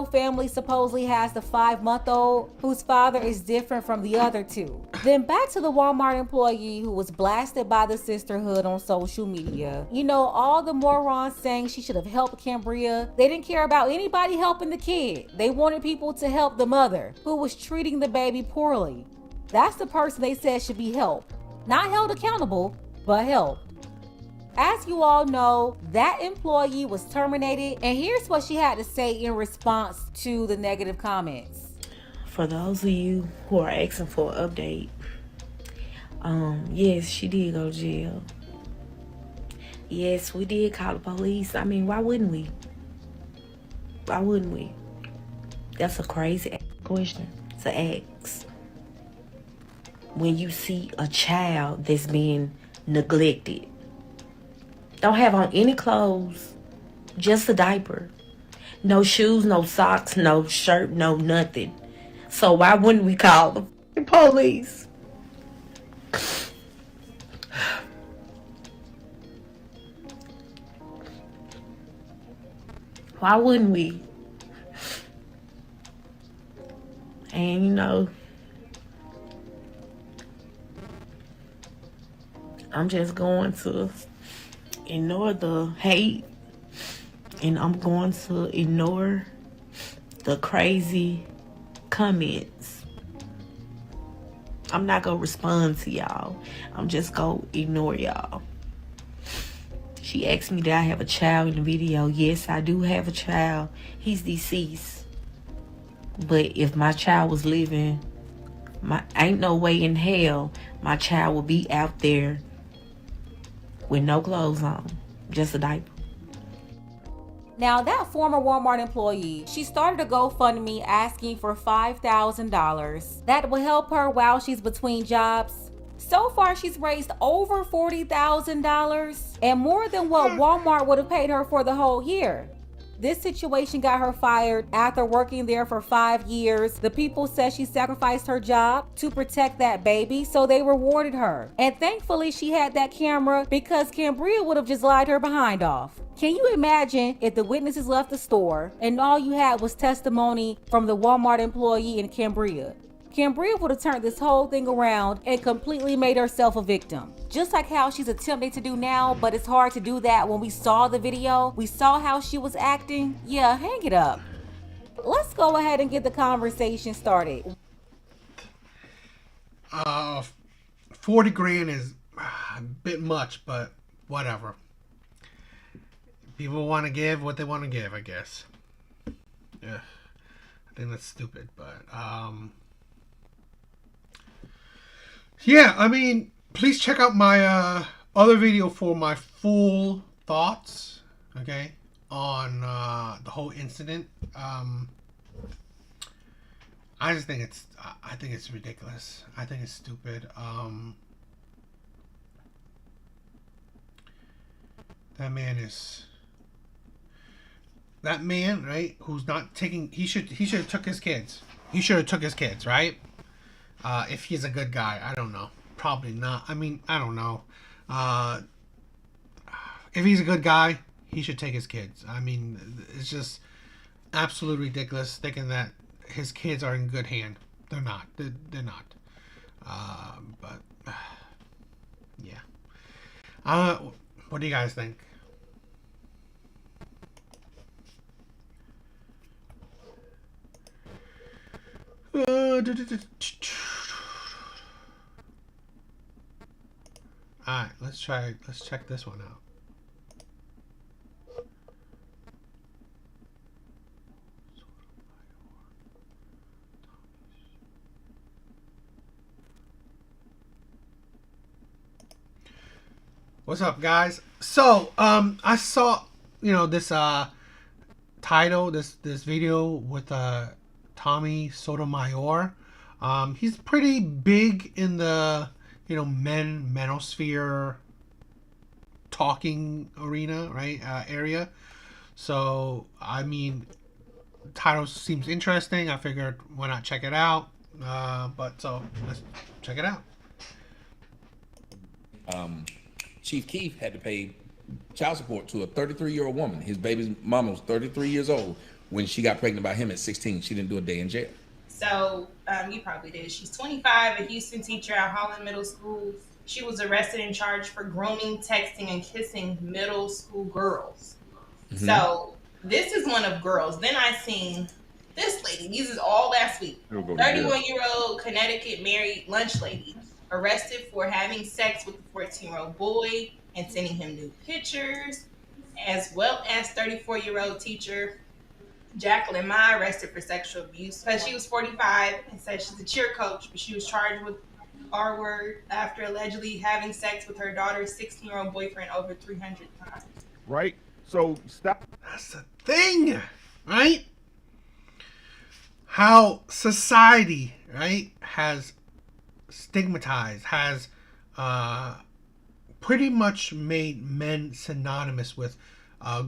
family supposedly has the 5-month-old whose father is different from the other 2. Then back to the Walmart employee who was blasted by the sisterhood on social media. All the morons saying she should have helped Cambria. They didn't care about anybody helping the kid. They wanted people to help the mother who was treating the baby poorly. That's the person they said should be helped. Not held accountable, but helped. As you all know, that employee was terminated, and here's what she had to say in response to the negative comments. For those of you who are asking for an update, yes, she did go to jail. Yes, we did call the police. I mean, why wouldn't we? Why wouldn't we? That's a crazy question to ask. When you see a child that's being neglected, don't have on any clothes, just a diaper. No shoes, no socks, no shirt, no nothing. So why wouldn't we call the police? Why wouldn't we? And you know, I'm just going to ignore the hate, and I'm going to ignore the crazy comments. I'm not gonna respond to y'all. I'm just gonna ignore y'all. She asked me, did I have a child in the video? Yes, I do have a child. He's deceased. But if my child was living, ain't no way in hell my child would be out there with no clothes on, just a diaper. Now, that former Walmart employee, she started a GoFundMe asking for $5,000. That will help her while she's between jobs. So far, she's raised over $40,000 and more than what Walmart would have paid her for the whole year. This situation got her fired after working there for 5 years. The people said she sacrificed her job to protect that baby, so they rewarded her. And thankfully, she had that camera because Cambria would have just lied her behind off. Can you imagine if the witnesses left the store and all you had was testimony from the Walmart employee in Cambria? Cambria would have turned this whole thing around and completely made herself a victim. Just like how she's attempting to do now, but it's hard to do that when we saw the video. We saw how she was acting. Yeah, hang it up. Let's go ahead and get the conversation started. 40 grand is a bit much, but whatever. People want to give what they want to give, I guess. Yeah, I think that's stupid, but yeah, I mean, please check out my other video for my full thoughts, okay, on the whole incident. I just think I think it's ridiculous. I think it's stupid. That man, right, who's not taking, he should have took his kids. He should have took his kids, right? If he's a good guy, I don't know. Probably not. I mean, I don't know. If he's a good guy, he should take his kids. I mean, it's just absolutely ridiculous thinking that his kids are in good hand. They're not. They're not. But yeah. What do you guys think? Alright, let's check this one out. What's up, guys? So, I saw, this title, this video with Tommy Sotomayor. He's pretty big in the manosphere talking arena, right? Area. So I mean, the title seems interesting. I figured why not check it out. So let's check it out. Chief Keef had to pay child support to a 33-year-old woman. His baby's mama was 33 years old when she got pregnant by him at 16. She didn't do a day in jail. So you probably did. She's 25, a Houston teacher at Holland Middle School. She was arrested and charged for grooming, texting, and kissing middle school girls. Mm-hmm. So this is one of girls. Then I seen this lady. These is all last week. 31-year-old Connecticut married lunch lady arrested for having sex with a 14-year-old boy. and sending him nude pictures, as well as 34-year-old teacher Jacqueline Ma arrested for sexual abuse because she was 45 and said she's a cheer coach, but she was charged with R word after allegedly having sex with her daughter's 16-year-old boyfriend over 300 times. Right? So stop. That's the thing, right? How society, right, has stigmatized, has pretty much made men synonymous with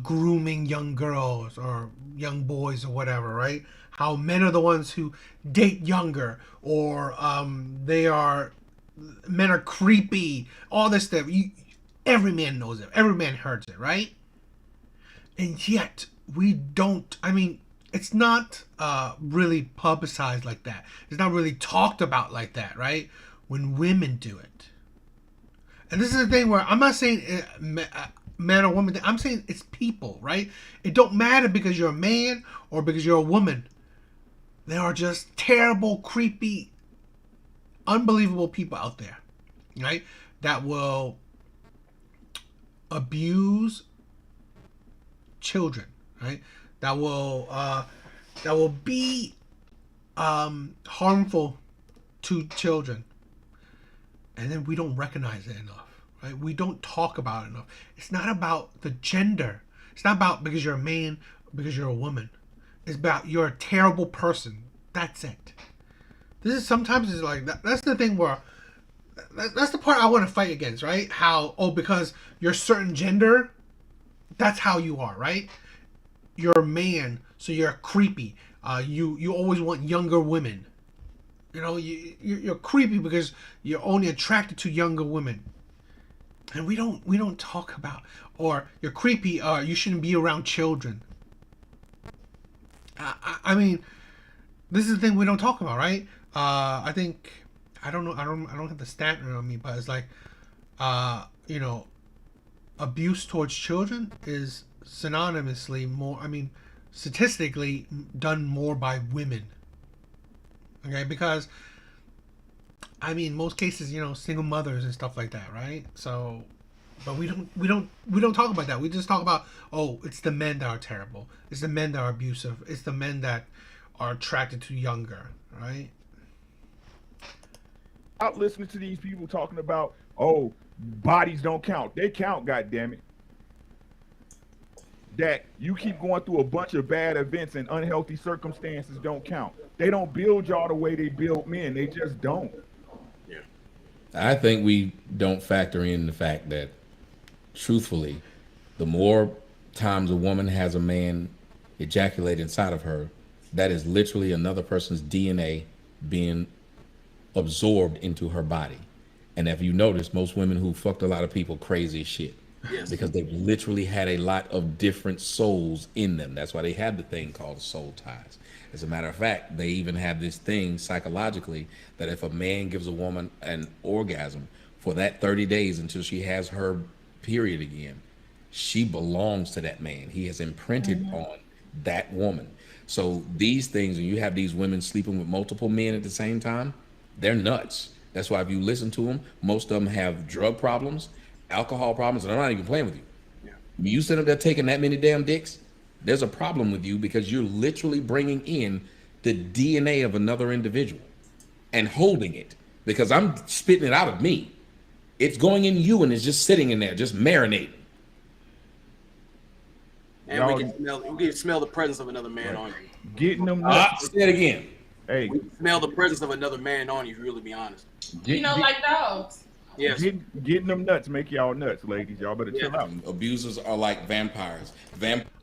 grooming young girls or young boys or whatever, right? How men are the ones who date younger, or men are creepy, all this stuff. Every man knows it. Every man hears it, right? And yet we don't. I mean, it's not really publicized like that. It's not really talked about like that, right? When women do it. And this is the thing where I'm not saying man or woman. I'm saying it's people, right? It don't matter because you're a man or because you're a woman. There are just terrible, creepy, unbelievable people out there, right? That will abuse children, right? That will be harmful to children, and then we don't recognize it enough. Right? We don't talk about it enough. It's not about the gender. It's not about because you're a man, because you're a woman. It's about you're a terrible person. That's it. This is sometimes it's like that's the thing where that's the part I want to fight against, right? How because you're a certain gender, that's how you are, right? You're a man, so you're creepy. You always want younger women. You know, you're creepy because you're only attracted to younger women. And we don't talk about, or you're creepy, or you shouldn't be around children. I mean, this is the thing we don't talk about, right? I think I don't know. I don't have the stat on me, but it's like, abuse towards children is synonymously more. I mean, statistically done more by women. Okay, because I mean, most cases, single mothers and stuff like that, right? So, but we don't talk about that. We just talk about, it's the men that are terrible. It's the men that are abusive. It's the men that are attracted to younger, right? Out listening to these people talking about, bodies don't count. They count, goddammit. That you keep going through a bunch of bad events and unhealthy circumstances don't count. They don't build y'all the way they build men. They just don't. I think we don't factor in the fact that, truthfully, the more times a woman has a man ejaculate inside of her, that is literally another person's DNA being absorbed into her body. And if you notice, most women who fucked a lot of people crazy as shit. Yes. Because they've literally had a lot of different souls in them. That's why they have the thing called soul ties. As a matter of fact, they even have this thing psychologically that if a man gives a woman an orgasm for that 30 days until she has her period again, she belongs to that man. He has imprinted on that woman. So these things, when you have these women sleeping with multiple men at the same time, they're nuts. That's why if you listen to them, most of them have drug problems, alcohol problems, and I'm not even playing with you. Yeah. When you sit up there taking that many damn dicks, there's a problem with you because you're literally bringing in the DNA of another individual and holding it, because I'm spitting it out of me. It's going in you and it's just sitting in there, just marinating. And we can smell the presence of another man on you. Getting them nuts. Say it again. Hey. We can smell the presence of another man on you, if you really be honest. Like dogs. Yes. Getting them nuts make y'all nuts, ladies. Y'all better chill out. Abusers are like vampires.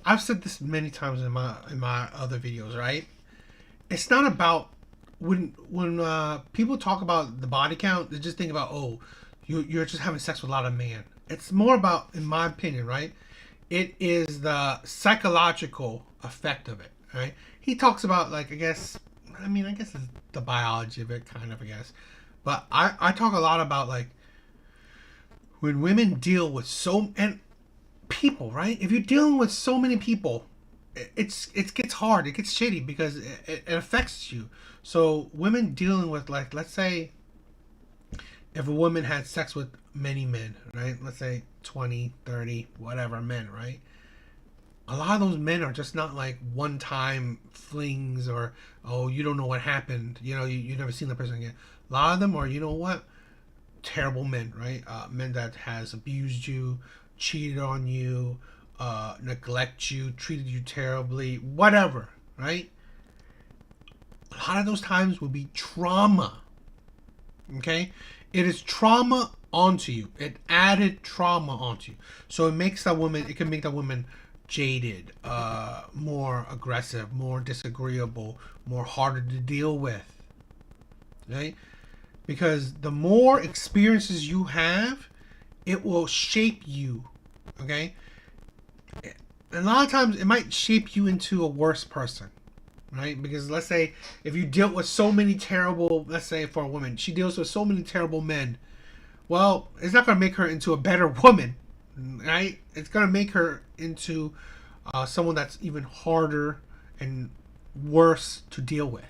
I've said this many times in my other videos, right? It's not about when people talk about the body count, they just think about, you're just having sex with a lot of men. It's more about, in my opinion, right? It is the psychological effect of it, right? He talks about, like, I guess it's the biology of it, kind of, I guess. But I talk a lot about, like, when women deal with and people, right? If you're dealing with so many people, it gets hard. It gets shitty because it affects you. So women dealing with, like, let's say if a woman had sex with many men, right? Let's say 20, 30, whatever men, right? A lot of those men are just not like one-time flings or, oh, you don't know what happened. You never seen the person again. A lot of them are, terrible men, right? Men that has abused you, cheated on you, neglect you, treated you terribly, whatever, right? A lot of those times will be trauma. Okay? It is trauma onto you. It added trauma onto you. So it can make that woman jaded, more aggressive, more disagreeable, more harder to deal with. Right? Because the more experiences you have, it will shape you. Okay? And a lot of times it might shape you into a worse person. Right? Because let's say if you dealt with so many terrible, let's say for a woman, she deals with so many terrible men. Well, it's not going to make her into a better woman, right? It's going to make her into someone that's even harder and worse to deal with.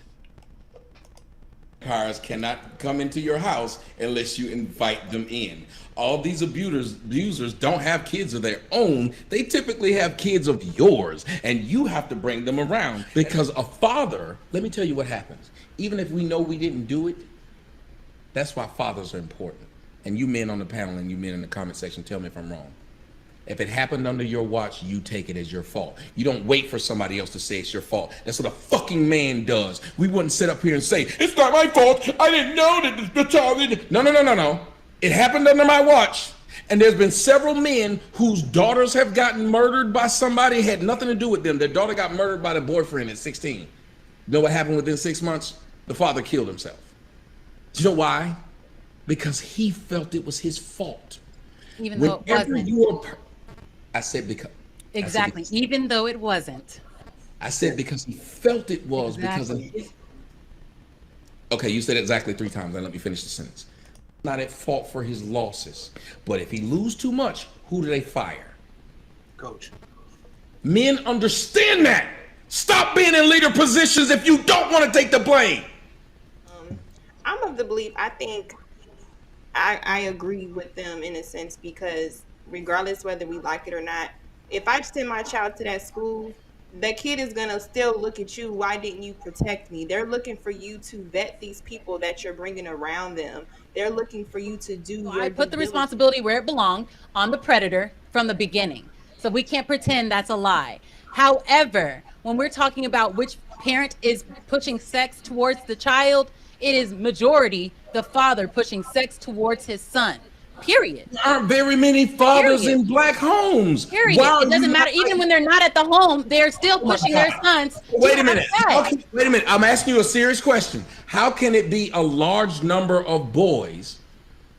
Cars cannot come into your house unless you invite them in. All these abusers don't have kids of their own. They typically have kids of yours, and you have to bring them around because a father, let me tell you what happens. Even if we know we didn't do it, that's why fathers are important. And you men on the panel and you men in the comment section, tell me if I'm wrong. If it happened under your watch, you take it as your fault. You don't wait for somebody else to say it's your fault. That's what a fucking man does. We wouldn't sit up here and say, it's not my fault. I didn't know that the child didn't. No. It happened under my watch. And there's been several men whose daughters have gotten murdered by somebody, had nothing to do with them. Their daughter got murdered by their boyfriend at 16. You know what happened within 6 months? The father killed himself. Do you know why? Because he felt it was his fault. Even though it wasn't. I said because. Exactly. Even though it wasn't. I said because he felt it was because of his. Okay, you said it exactly 3 times. Now let me finish the sentence. Not at fault for his losses, but if he lose too much, who do they fire? Coach. Men understand that. Stop being in leader positions if you don't want to take the blame. I'm of the belief. I think I agree with them in a sense because regardless whether we like it or not, if I send my child to that school, that kid is gonna still look at you. Why didn't you protect me? They're looking for you to vet these people that you're bringing around them. They're looking for you to do your. I put the responsibility where it belonged, on the predator from the beginning. So we can't pretend that's a lie. However, when we're talking about which parent is pushing sex towards the child, it is majority the father pushing sex towards his son. Period. There aren't very many fathers in black homes. Period. It doesn't matter. Even when they're not at the home, they're still pushing their sons. Wait a minute. Wait a minute. I'm asking you a serious question. How can it be a large number of boys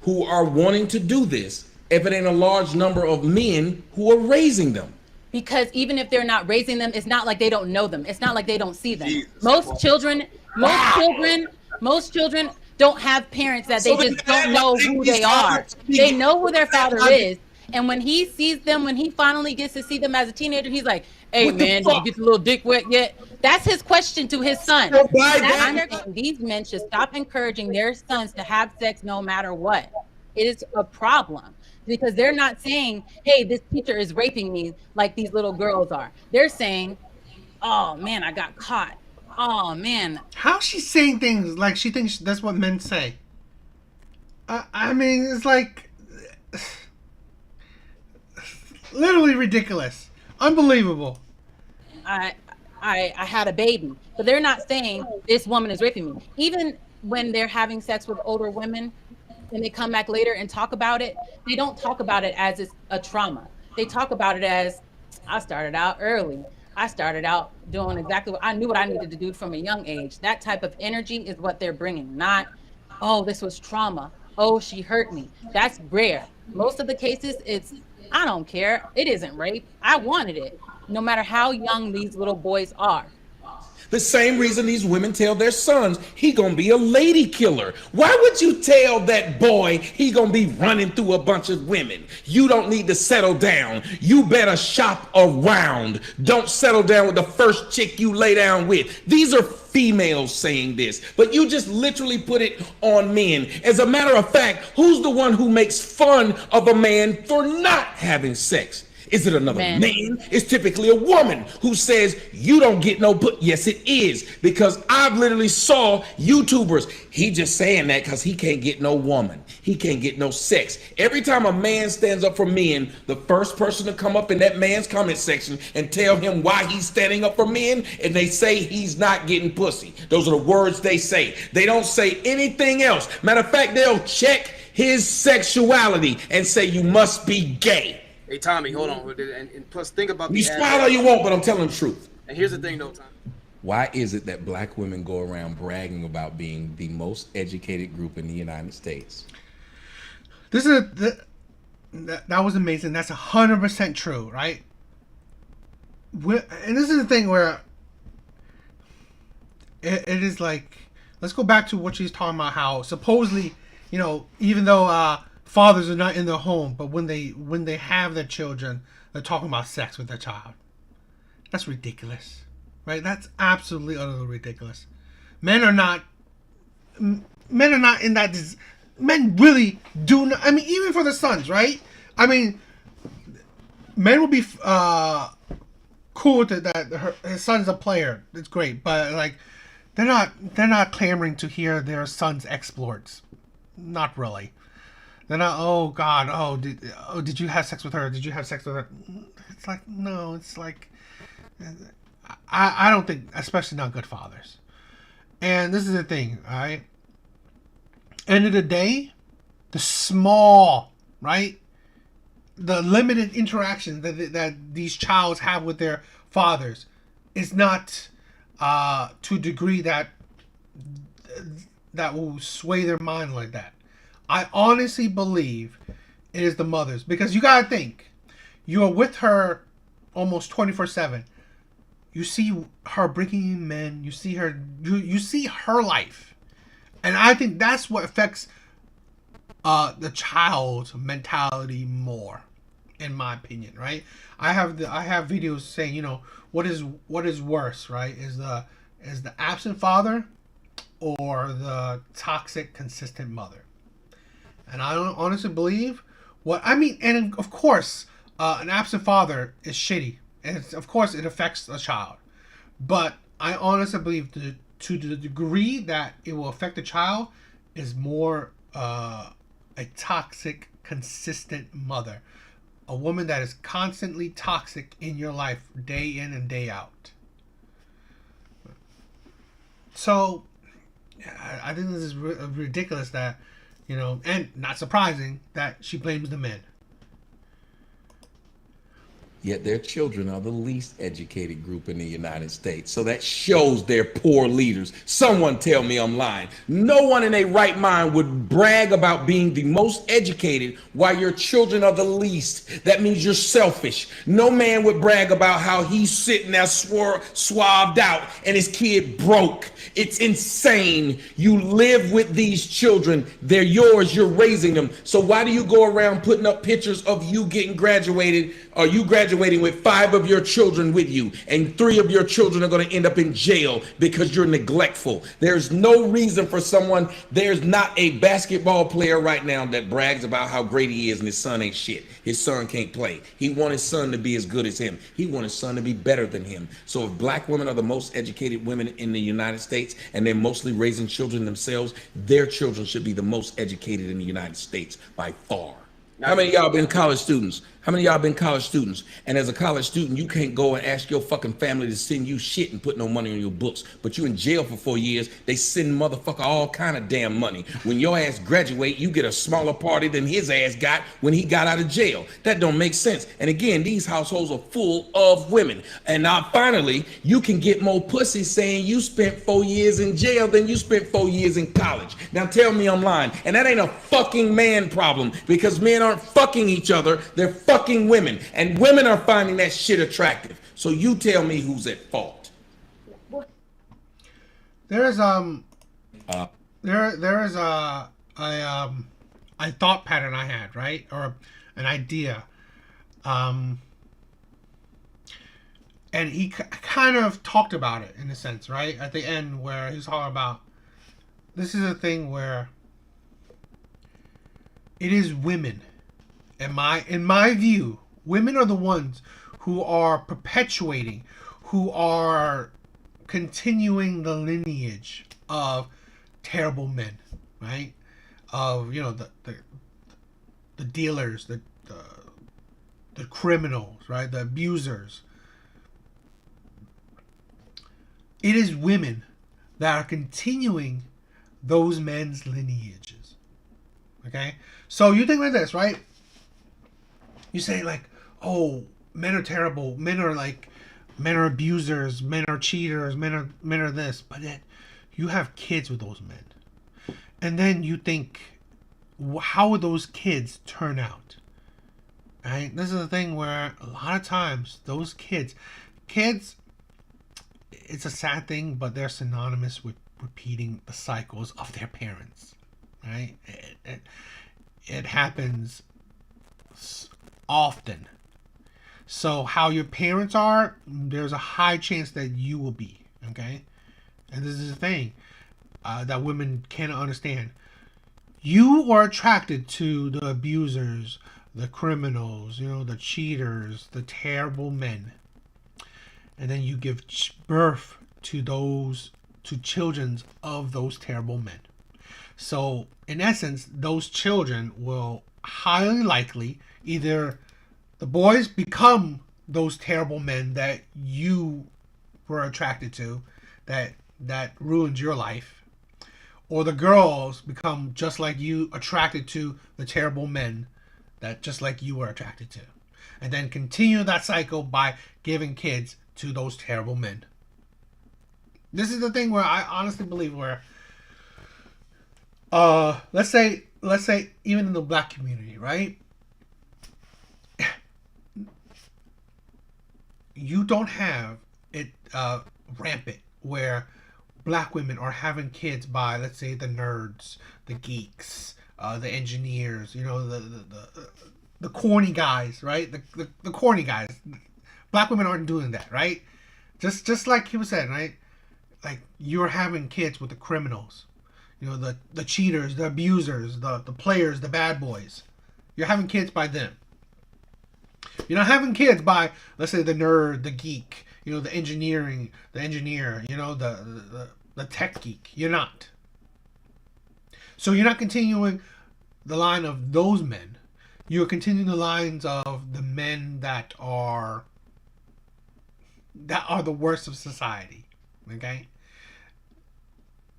who are wanting to do this if it ain't a large number of men who are raising them? Because even if they're not raising them, it's not like they don't know them. It's not like they don't see them. Most children don't have parents that they just don't know who they are. They know who their father is. And when he sees them, when he finally gets to see them as a teenager, he's like, hey, man, did you get the little dick wet yet? That's his question to his son. These men should stop encouraging their sons to have sex no matter what. It is a problem because they're not saying, hey, this teacher is raping me like these little girls are. They're saying, oh, man, I got caught. Oh, man. How's she saying things like she thinks that's what men say? I mean, it's like literally ridiculous. Unbelievable. I had a baby, but they're not saying this woman is raping me. Even when they're having sex with older women and they come back later and talk about it, they don't talk about it as it's a trauma. They talk about it as, I started out early. I started out doing exactly what I knew what I needed to do from a young age. That type of energy is what they're bringing, not, oh, this was trauma. Oh, she hurt me. That's rare. Most of the cases, it's, I don't care. It isn't rape. I wanted it, no matter how young these little boys are. The same reason these women tell their sons he gonna be a lady killer. Why would you tell that boy he gonna be running through a bunch of women? You don't need to settle down. You better shop around. Don't settle down with the first chick you lay down with. These are females saying this, but you just literally put it on men. As a matter of fact, who's the one who makes fun of a man for not having sex? Is it another man? It's typically a woman who says you don't get no put. Yes, it is, because I've literally saw YouTubers. He just saying that because he can't get no woman. He can't get no sex. Every time a man stands up for men, the first person to come up in that man's comment section and tell him why he's standing up for men, and they say he's not getting pussy. Those are the words they say. They don't say anything else. Matter of fact, they'll check his sexuality and say you must be gay. Hey, Tommy, hold on. And plus, think about You smile all you want, but I'm telling the truth. And here's the thing, though, Tommy. Why is it that black women go around bragging about being the most educated group in the United States? This is that was amazing. That's 100% true, right? And this is the thing where it is like, let's go back to what she's talking about. How supposedly, even though fathers are not in their home, but when they have their children, they're talking about sex with their child. That's ridiculous, right? That's absolutely utterly ridiculous. Men are not in that. Men really do not. I mean, even for the sons, right? I mean, men will be cool with it that his son's a player. It's great, but like, they're not clamoring to hear their son's exploits. Not really. They're not, oh God, did you have sex with her? Did you have sex with her? It's like, no, it's like, I don't think, especially not good fathers. And this is the thing, all right? End of the day, the small, right? The limited interaction that these childs have with their fathers is not to a degree that will sway their mind like that. I honestly believe it is the mothers, because you gotta think, you are with her almost 24/7. You see her bringing in men. You see her. You see her life, and I think that's what affects the child's mentality more, in my opinion. Right? I have videos saying, what is worse, right? Is the absent father or the toxic, consistent mother? And I don't honestly believe and of course, an absent father is shitty. And of course, it affects a child. But I honestly believe to the degree that it will affect the child is more a toxic, consistent mother. A woman that is constantly toxic in your life, day in and day out. So, I think this is ridiculous that, and not surprising that she blames the men. Yet their children are the least educated group in the United States. So that shows they're poor leaders. Someone tell me I'm lying. No one in their right mind would brag about being the most educated while your children are the least. That means you're selfish. No man would brag about how he's sitting there swabbed out and his kid broke. It's insane. You live with these children. They're yours. You're raising them. So why do you go around putting up pictures of you getting graduated, or you graduating with 5 of your children with you, and 3 of your children are going to end up in jail because you're neglectful? There's no reason for someone. There's not a basketball player right now that brags about how great he is and his son ain't shit. His son can't play. He wants his son to be as good as him. He wants his son to be better than him. So if black women are the most educated women in the United States and they're mostly raising children themselves, their children should be the most educated in the United States by far. How many of y'all been college students? How many of y'all been college students? And as a college student, you can't go and ask your fucking family to send you shit and put no money on your books. But you in jail for 4 years, they send motherfucker all kind of damn money. When your ass graduate, you get a smaller party than his ass got when he got out of jail. That don't make sense. And again, these households are full of women. And now finally, you can get more pussy saying you spent 4 years in jail than you spent 4 years in college. Now tell me I'm lying. And that ain't a fucking man problem, because men aren't fucking each other. They're fucking women, and women are finding that shit attractive. So you tell me who's at fault. There's Uh, there is a thought pattern I had, right, or an idea, um, and he kind of talked about it in a sense, right, at the end where he's talking about this is a thing where it is women, in my view, women are the ones who are perpetuating, who are continuing the lineage of terrible men, right? Of the dealers, the criminals, right? The abusers. It is women that are continuing those men's lineages. Okay? So you think like this, right? You say like, oh, men are terrible, men are abusers, men are cheaters, men are this, but then you have kids with those men. And then you think, how would those kids turn out? Right? This is the thing where a lot of times those kids, it's a sad thing, but they're synonymous with repeating the cycles of their parents. Right? It happens often. So how your parents are, there's a high chance that you will be. Okay? And this is the thing that women cannot understand. You are attracted to the abusers, the criminals, the cheaters, the terrible men. And then you give birth to children of those terrible men. So, in essence, those children will highly likely either the boys become those terrible men that you were attracted to, that ruined your life, or the girls become just like you, attracted to the terrible men that just like you were attracted to, and then continue that cycle by giving kids to those terrible men. This is the thing where I honestly believe where let's say even in the black community, right? You don't have it rampant where black women are having kids by, let's say, the nerds, the geeks, the engineers, the corny guys, right? The corny guys. Black women aren't doing that, right? Just like he was saying, right? Like you're having kids with the criminals, the cheaters, the abusers, the players, the bad boys. You're having kids by them. You're not having kids by, let's say, the nerd, the geek, the engineer, the tech geek. You're not. So you're not continuing the line of those men. You're continuing the lines of the men that are the worst of society. Okay?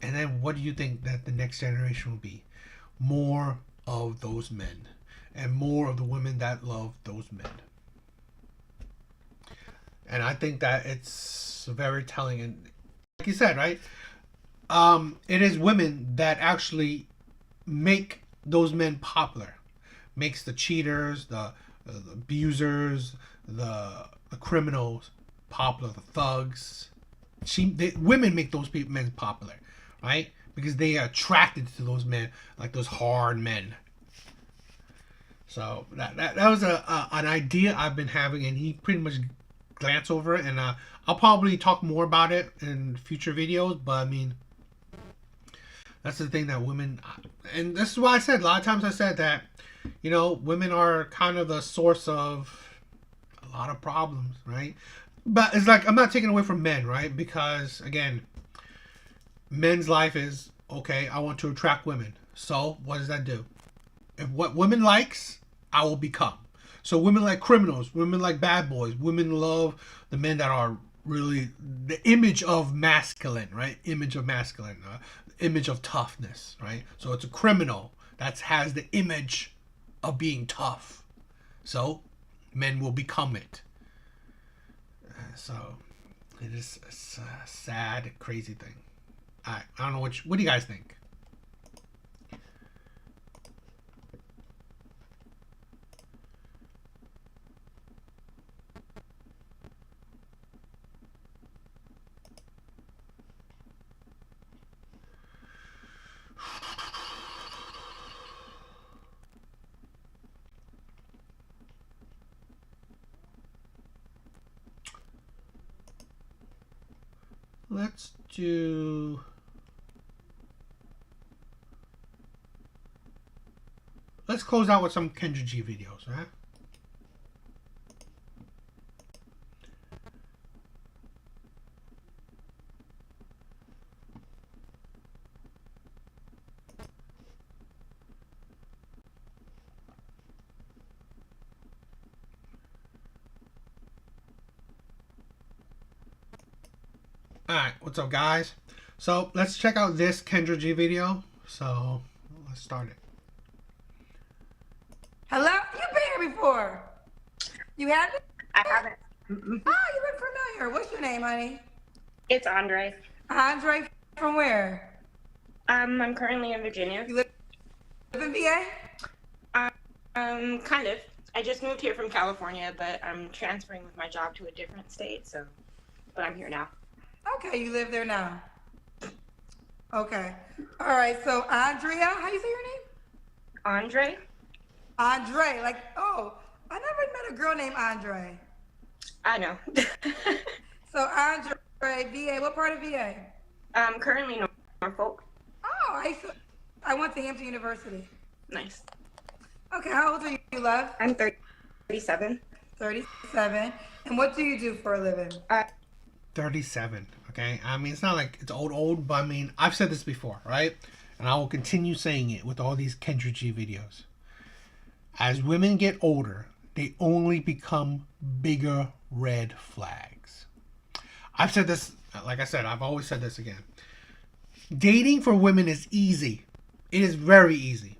And then what do you think that the next generation will be? More of those men. And more of the women that love those men. And I think that it's very telling. And like you said, right? It is women that actually make those men popular. Makes the cheaters, the abusers, the criminals popular, the thugs. Women make those men popular, right? Because they are attracted to those men, like those hard men. So that was an idea I've been having, and he pretty much glanced over it, and I'll probably talk more about it in future videos. But I mean, that's the thing that women, and this is why I said a lot of times I said that, women are kind of the source of a lot of problems, right? But it's like I'm not taking away from men, right? Because again, men's life is okay. I want to attract women, so what does that do? If what women likes, I will become. So women like criminals, women like bad boys, women love the men that are really the image of masculine, right? Image of masculine, image of toughness, right? So it's a criminal that has the image of being tough. So men will become it. So it's a sad, crazy thing. I don't know what do you guys think? let's do. Let's close out with some Kendra G videos, right? Alright, what's up guys? So let's check out this Kendra G video. So let's start it. Hello? You've been here before. You haven't? I haven't. Oh, you look familiar. What's your name, honey? It's Andre. Andre from where? I'm currently in Virginia. You live in VA? Kind of. I just moved here from California, but I'm transferring with my job to a different state, but I'm here now. Okay, you live there now. Okay. All right, so Andrea, how you say your name? Andre? Andre, like, oh, I never met a girl named Andre. I know. So Andre, VA, what part of VA? Currently Norfolk. Oh, I went to Hampton University. Nice. Okay, how old are you, love? I'm 37. 37. And what do you do for a living? 37. Okay, I mean it's not like it's old, but I mean I've said this before, right? And I will continue saying it with all these Kendra G videos. As women get older, they only become bigger red flags. I've said this, like I said, I've always said this again. Dating for women is easy. It is very easy.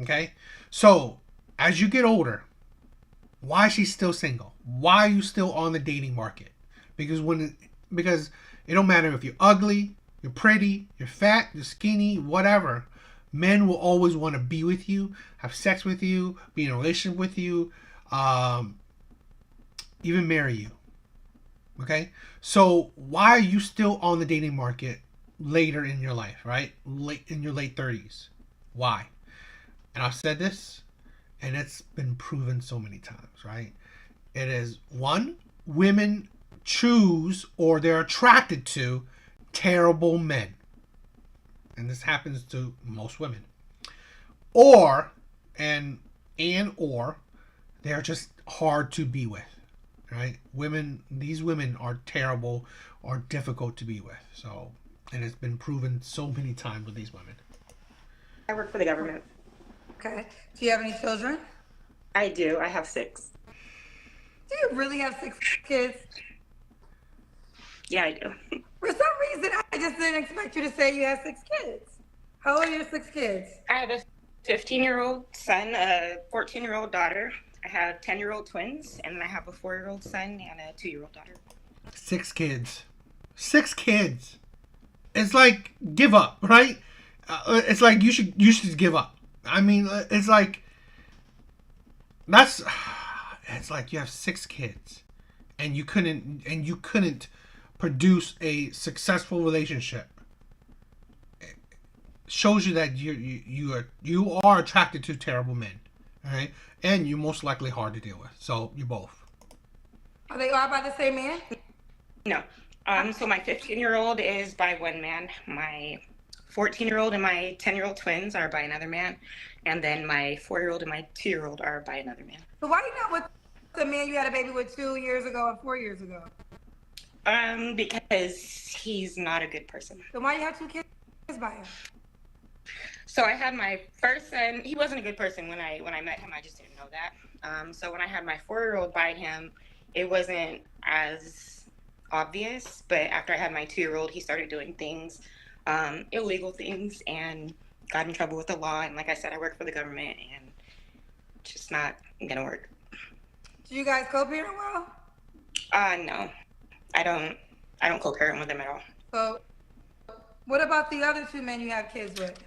Okay? So, as you get older, why is she still single? Why are you still on the dating market? Because it don't matter if you're ugly, you're pretty, you're fat, you're skinny, whatever. Men will always want to be with you, have sex with you, be in a relationship with you, even marry you. Okay? So why are you still on the dating market later in your life, right? In your late 30s. Why? And I've said this, and it's been proven so many times, right? It is one, women choose or they're attracted to terrible men. And this happens to most women. Or they're just hard to be with. Right? These women are terrible or difficult to be with. So, and it's been proven so many times with these women. I work for the government. Okay. Do you have any children? I do. I have 6. Do you really have 6 kids? Yeah, I do. For some reason, I just didn't expect you to say you have 6 kids. How old are your 6 kids? I have a 15-year-old son, a 14-year-old daughter. I have 10-year-old twins, and I have a 4-year-old son and a 2-year-old daughter. 6 kids. 6 kids. It's like, give up, right? It's like you should give up. I mean, it's like it's like you have 6 kids and you couldn't produce a successful relationship. It shows you that you are attracted to terrible men, right? And you're most likely hard to deal with. So you're both. Are they all by the same man? No. So my 15-year-old is by one man. My 14-year-old and my 10-year-old twins are by another man. And then my 4-year-old and my 2-year-old are by another man. So why are you not with the man you had a baby with 2 years ago and 4 years ago? Because he's not a good person. So why you have 2 kids by him? So I had my first son. He wasn't a good person when I met him. I just didn't know that. So when I had my 4-year-old by him, it wasn't as obvious. But after I had my 2-year-old, he started doing things, illegal things, and got in trouble with the law. And like I said, I work for the government, and it's just not gonna work. Do you guys co-parent well? No, I don't co-parent with him at all. So what about the other 2 men you have kids with?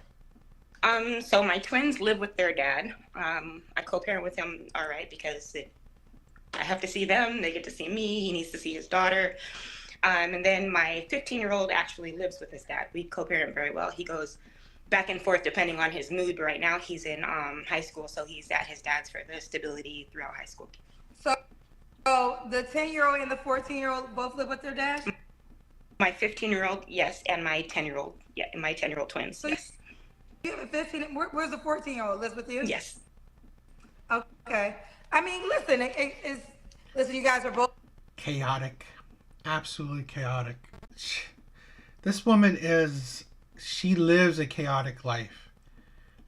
So my twins live with their dad. I co-parent with him all right because I have to see them. They get to see me. He needs to see his daughter. And then my 15-year-old actually lives with his dad. We co-parent very well. He goes back and forth depending on his mood. But right now he's in high school, so he's at his dad's for the stability throughout high school. So the 10-year-old and the 14-year-old both live with their dad? My 15-year-old, yes, and my 10-year-old, yeah, and my 10-year-old twins, So yes. You have a 15. Where's the 14-year-old? Lives with you? Yes. Okay. I mean, listen, listen. You guys are both Chaotic. Absolutely chaotic. This woman she lives a chaotic life.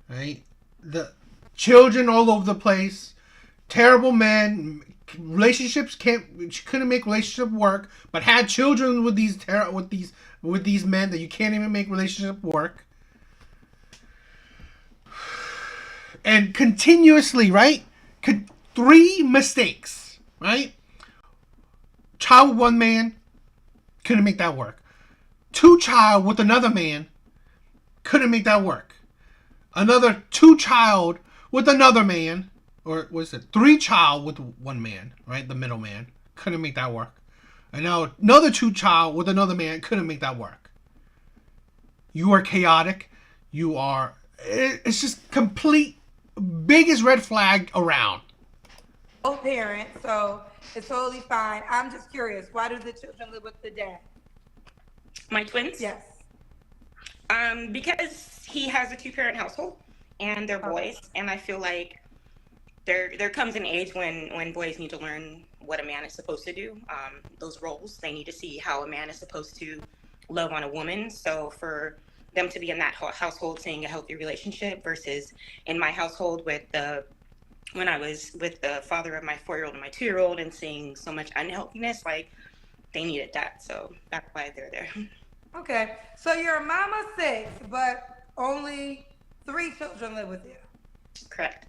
Right? The children all over the place. Terrible men. Relationships she couldn't make relationship work, but had children with these men that you can't even make relationship work. And continuously, right? 3 mistakes, right? Child with one man, couldn't make that work. 2 child with another man, couldn't make that work. Another 2 child with another man, or was it 3 child with one man, right? The middle man, couldn't make that work. And now another 2 child with another man, couldn't make that work. You are chaotic. It's just complete, biggest red flag around. both parents, so it's totally fine. I'm just curious, why do the children live with the dad? My twins? Yes. Because he has a 2-parent household and they're boys, and I feel like there comes an age when boys need to learn what a man is supposed to do. Those roles, they need to see how a man is supposed to love on a woman. So for them to be in that household seeing a healthy relationship versus in my household when I was with the father of my 4-year-old and my 2-year-old and seeing so much unhealthiness, like they needed that. So that's why they're there. Okay, so you're a mama 6, but only 3 children live with you. Correct.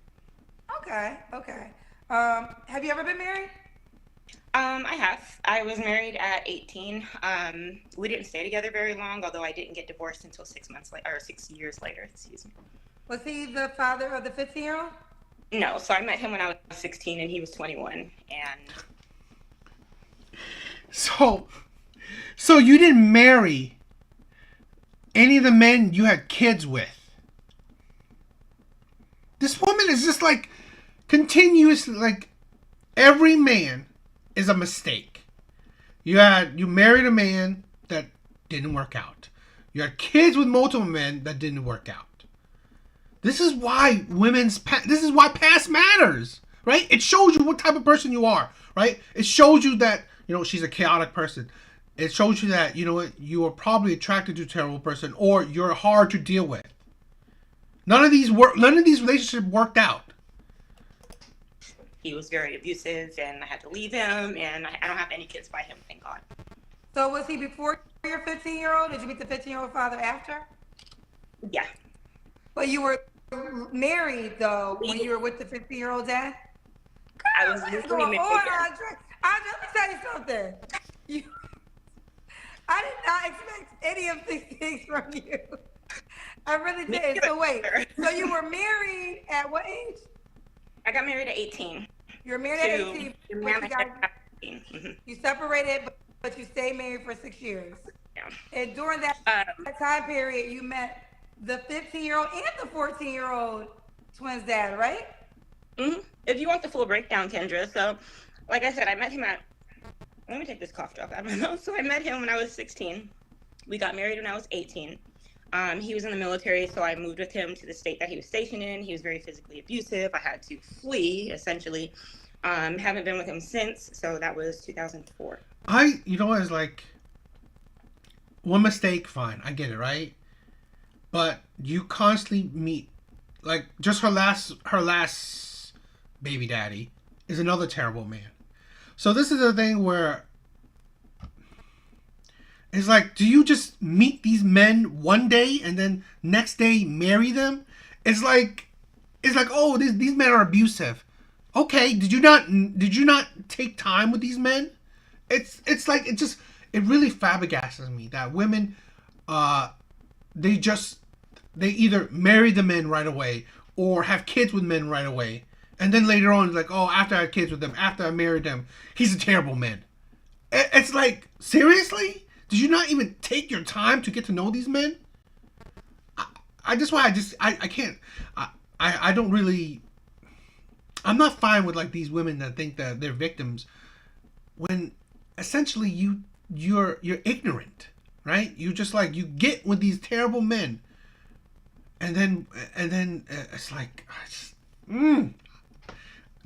Okay. Have you ever been married? I have. I was married at 18. We didn't stay together very long, although I didn't get divorced until 6 years later, excuse me. Was he the father of the 15-year-old? No, so I met him when I was 16 and he was 21, and So you didn't marry any of the men you had kids with. This woman is just like continuously, like every man is a mistake. You married a man that didn't work out. You had kids with multiple men that didn't work out. This is why past matters, right? It shows you what type of person you are, right? It shows you that, she's a chaotic person. It shows you that, you are probably attracted to a terrible person, or you're hard to deal with. None of these relationships worked out. he was very abusive and I had to leave him, and I don't have any kids by him, thank God. So was he before your 15-year-old? Did you meet the 15-year-old father after? Yeah. But you were married, though, when you were with the 15-year-old dad? I was Going married. on, Andre, let me tell you something. I did not expect any of these things from you. I really did. So wait, so you were married at what age? I got married at 18. You were married at 18. You separated, but you stayed married for 6 years. Yeah. And during that time period, you met the 15-year-old and the 14-year-old twins' dad, right? Mm-hmm. If you want the full breakdown, Kendra. So, like I said, I met him let me take this cough drop out of my mouth. So I met him when I was 16. We got married when I was 18. He was in the military, so I moved with him to the state that he was stationed in. He was very physically abusive. I had to flee, essentially. Haven't been with him since, so that was 2004. It's like, one mistake, fine, I get it, right? But you constantly meet, like, just her last baby daddy is another terrible man. So this is the thing where it's like, do you just meet these men one day and then next day marry them? It's like, oh, these men are abusive. Okay, did you not take time with these men? It really flabbergastes me that women, they either marry the men right away or have kids with men right away. And then later on, it's like, oh, after I had kids with them, after I married them, he's a terrible man. It's like, seriously? Did you not even take your time to get to know these men? I can't. I don't really. I'm not fine with like these women that think that they're victims when essentially you're ignorant. right? You just like you get with these terrible men, and then it's like the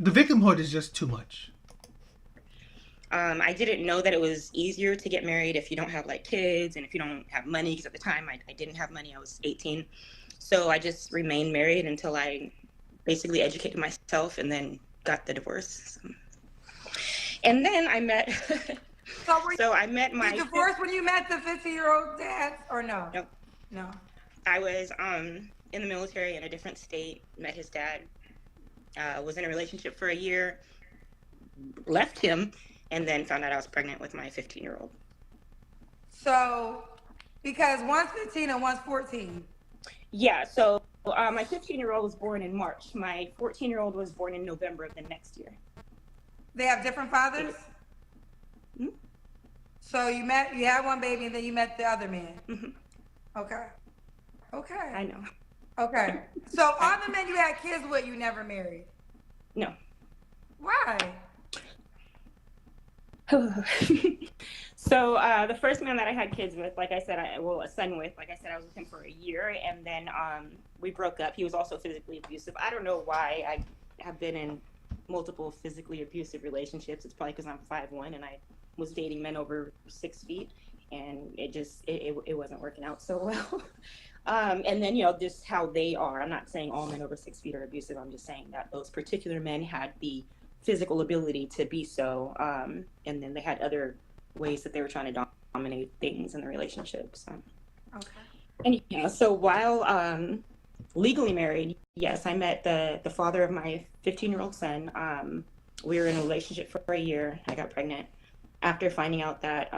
victimhood is just too much. I didn't know that it was easier to get married if you don't have like kids and if you don't have money, because at the time I didn't have money. I was 18. So I just remained married until I basically educated myself and then got the divorce. So. And then I met, so I met my- You divorced when you met the 50-year-old dad or no? Nope. No. I was in the military in a different state, met his dad, was in a relationship for a year, left him, and then found out I was pregnant with my 15-year-old. So, because one's 15 and one's 14. Yeah, so my 15-year-old was born in March. My 14-year-old was born in November of the next year. They have different fathers? Mm-hmm. So you had one baby and then you met the other man? Mm-hmm. Okay. Okay. I know. Okay. So all the men you had kids with, you never married? No. Why? So the first man that I had kids with, like I said, a son with, like I said, I was with him for a year, and then we broke up. He was also physically abusive. I don't know why I have been in multiple physically abusive relationships. It's probably because I'm 5'1" and I was dating men over 6 feet, and it wasn't working out so well. And then, just how they are. I'm not saying all men over 6 feet are abusive. I'm just saying that those particular men had the physical ability to be so, and then they had other ways that they were trying to dominate things in the relationship. So. Okay. And so while legally married, yes, I met the father of my 15-year-old son. We were in a relationship for a year. I got pregnant after finding out that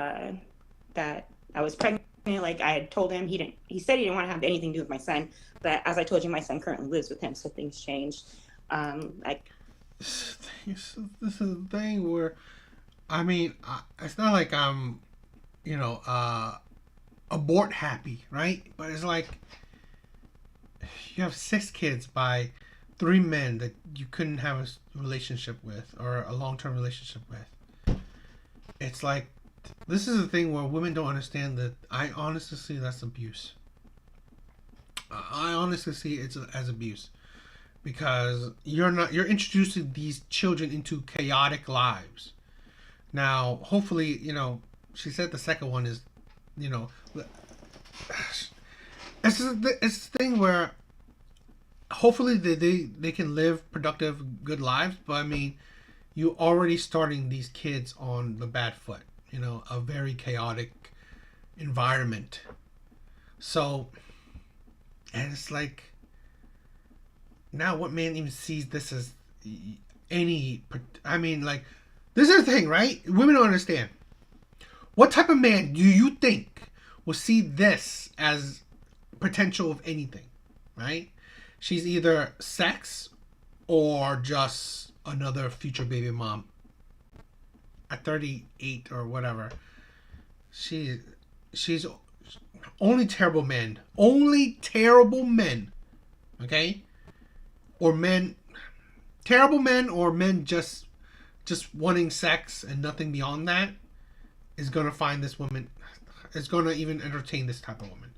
that I was pregnant. Like I had told him, he said he didn't want to have anything to do with my son, but as I told you, my son currently lives with him, so things changed. This is the thing where, I mean, it's not like I'm, abort happy, right? But it's like you have 6 kids by 3 men that you couldn't have a relationship with or a long-term relationship with. It's like, this is the thing where women don't understand that. I honestly see that's abuse. I honestly see it as abuse. Because you're introducing these children into chaotic lives. Now, hopefully, she said the second one is, it's the thing where hopefully they can live productive, good lives. But I mean, you're already starting these kids on the bad foot. A very chaotic environment. So, and it's like, now what man even sees this as any, I mean, like, this is the thing, right? Women don't understand. What type of man do you think will see this as potential of anything, right? She's either sex or just another future baby mom. At 38 or whatever, she's only terrible men. Only terrible men. Okay? Or men, terrible men, or men just wanting sex and nothing beyond that is gonna find this woman, is gonna even entertain this type of woman.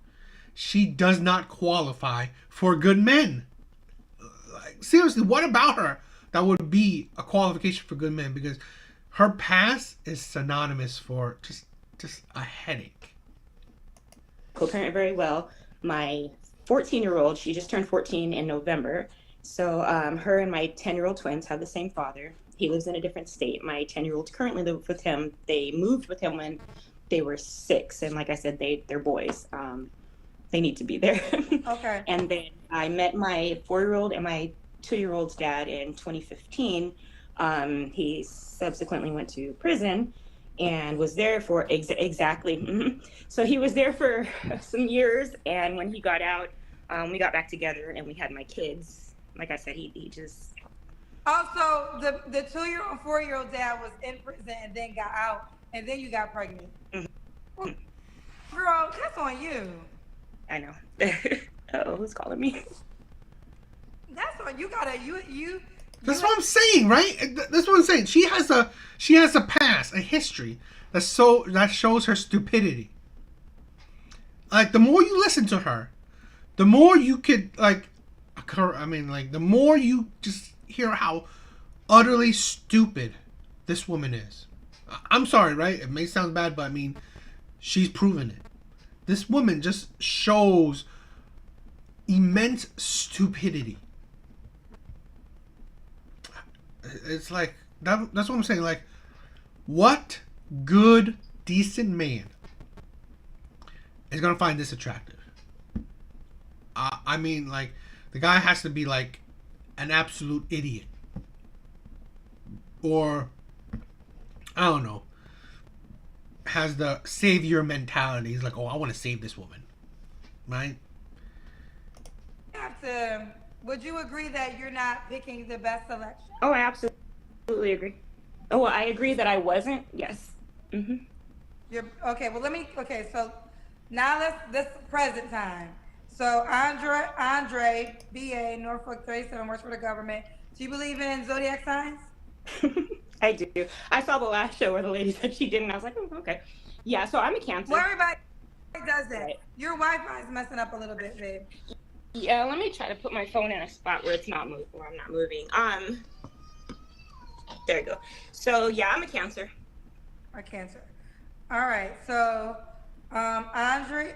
She does not qualify for good men. Like, seriously, what about her that would be a qualification for good men? Because her past is synonymous for just a headache. Co-parent very well. My 14-year-old, she just turned 14 in November. So her and my 10-year-old twins have the same father. He lives in a different state. My 10-year-old currently lives with him. They moved with him when they were 6. And like I said, they're boys. They need to be there. Okay. And then I met my 4-year-old and my 2-year-old's dad in 2015. He subsequently went to prison and was there for exactly. Mm-hmm. So he was there for some years. And when he got out, we got back together and we had my kids. Like I said, he just. Also, the 2-year-old, 4-year-old dad was in prison and then got out, and then you got pregnant. Mm-hmm. Girl, that's on you. I know. Oh, who's calling me? That's on you. You. That's what I'm saying, right? That's what I'm saying. She has a past, a history that shows her stupidity. Like, the more you listen to her, the more you could, like, the more you just hear how utterly stupid this woman is. I'm sorry, right? It may sound bad, but I mean, she's proven it. This woman just shows immense stupidity. It's like, that's what I'm saying. Like, what good, decent man is going to find this attractive? I mean, like, the guy has to be, like, an absolute idiot. Or, I don't know, has the savior mentality. He's like, oh, I want to save this woman. Right? Would you agree that you're not picking the best selection? Oh, I absolutely agree. Oh, well, I agree that I wasn't. Yes. Mm-hmm. You're okay. Well, so now this present time. So Andre, BA, Norfolk 37, works for the government. Do you believe in zodiac signs? I do. I saw the last show where the lady said she didn't. I was like, oh, okay. Yeah, so I'm a Cancer. Well, everybody does that. Right. Your Wi-Fi is messing up a little bit, babe. Yeah, let me try to put my phone in a spot where where I'm not moving. There you go. So yeah, I'm a Cancer. A Cancer. All right. So Andre,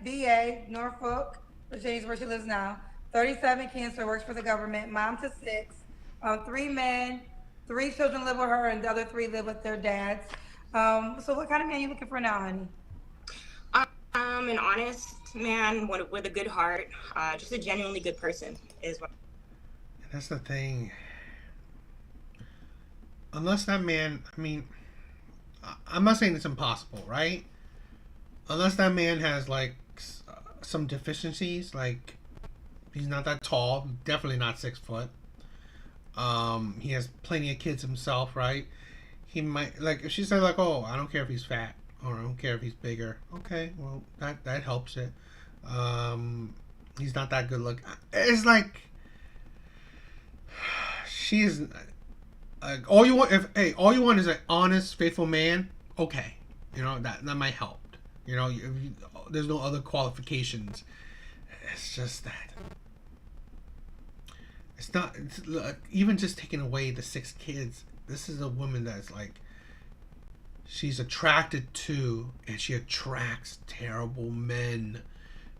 BA, Norfolk, Virginia, where she lives now. 37, Cancer, works for the government. Mom to 6. 3 men, 3 children live with her, and the other 3 live with their dads. So what kind of man are you looking for now, honey? An honest man with a good heart, just a genuinely good person is what. That's the thing. Unless that man, I mean, I'm not saying it's impossible, right? Unless that man has, like, some deficiencies, like, he's not that tall, definitely not 6 foot. He has plenty of kids himself, right? He might, like, if she said, like, oh, I don't care if he's fat, or I don't care if he's bigger. Okay, well, that helps it. He's not that good looking. It's like, she's, like, all you want is an honest, faithful man. Okay, you know, that might help. You know, there's no other qualifications. It's just that. It's not, even just taking away the 6 kids. This is a woman that's like, she's attracted to, and she attracts terrible men.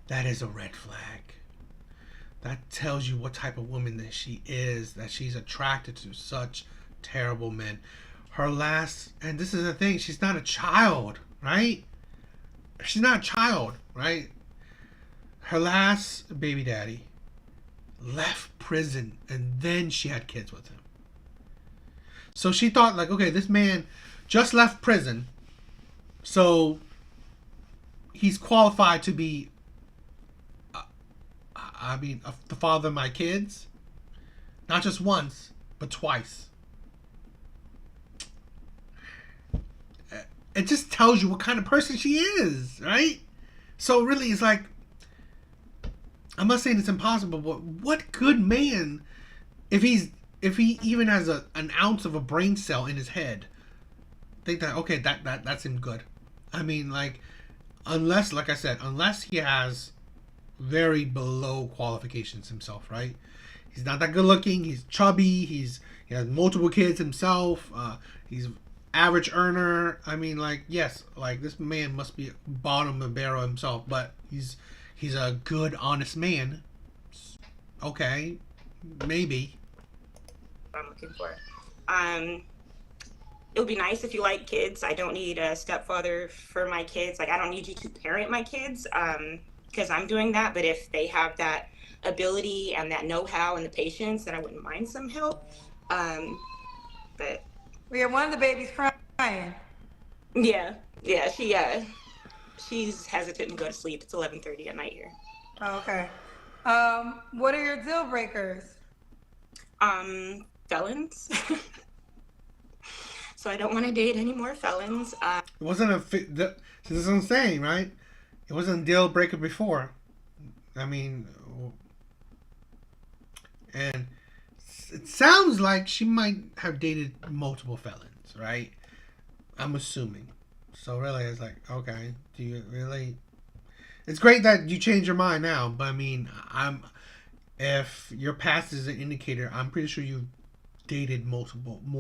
That is a red flag. That tells you what type of woman that she is, that she's attracted to such terrible men. And this is the thing, she's not a child, right? She's not a child, right? Her last baby daddy left prison, and then she had kids with him. So she thought, like, okay, this man just left prison, so he's qualified to be, the father of my kids. Not just once, but twice. It just tells you what kind of person she is, right? So really, it's like, I'm not saying it's impossible, but what good man, if he even has an ounce of a brain cell in his head, think that, okay, that's him good. I mean, like, unless, like I said, unless he has very below qualifications himself, right? He's not that good looking. He's chubby. He has multiple kids himself. He's average earner. I mean, like, yes, like, this man must be bottom of the barrel himself, but he's a good, honest man. Okay, maybe. I'm looking for. It would be nice if you like kids. I don't need a stepfather for my kids. Like, I don't need you to parent my kids, because I'm doing that. But if they have that ability and that know-how and the patience, then I wouldn't mind some help. But we have one of the babies crying. Yeah, she's hesitant to go to sleep. It's 11:30 at night here. Oh, okay. What are your deal breakers? Felons. So I don't want to date any more felons. It wasn't this is what I'm saying, right? It wasn't a deal breaker before. I mean, and it sounds like she might have dated multiple felons, right? I'm assuming. So really, it's like, okay, do you really? It's great that you changed your mind now, but I mean, if your past is an indicator, I'm pretty sure you've dated more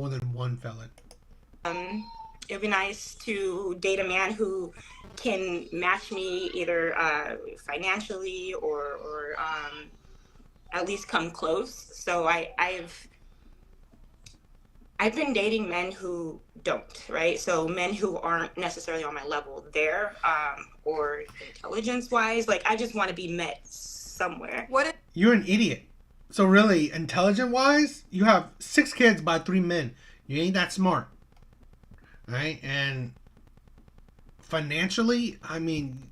than one felon. It'd be nice to date a man who can match me either financially or at least come close. So I've been dating men who don't, right? So men who aren't necessarily on my level there, or intelligence wise. Like I just want to be met somewhere. You're an idiot. So really, intelligent wise, you have 6 kids by 3 men. You ain't that smart, right? And financially, I mean,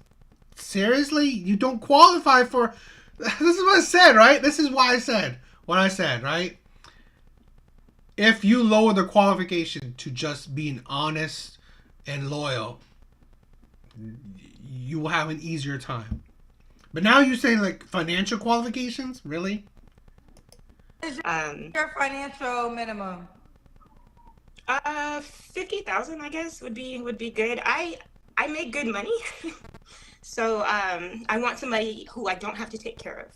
seriously, you don't qualify for. This is what I said, right? This is why I said what I said, right? If you lower the qualification to just being honest and loyal, you will have an easier time. But now you're saying like financial qualifications, really? Your financial minimum. 50,000, I guess would be good. I make good money, so I want somebody who I don't have to take care of.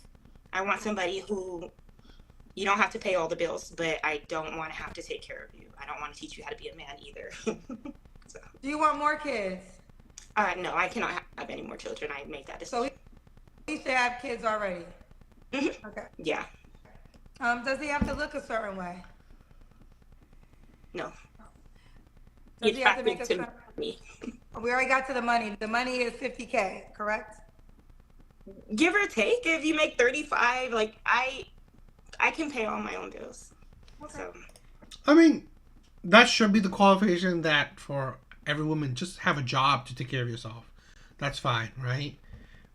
I want somebody who you don't have to pay all the bills, but I don't want to have to take care of you. I don't want to teach you how to be a man either. So. Do you want more kids? No, I cannot have any more children. I make that decision. So he should have kids already. Mm-hmm. Okay. Yeah. Does he have to look a certain way? No. Does he have to make a certain me. We already got to the money. The money is $50K, correct? Give or take. If you make 35, like I can pay all my own bills. Okay. So. I mean, that should be the qualification that for every woman, just have a job to take care of yourself. That's fine, right?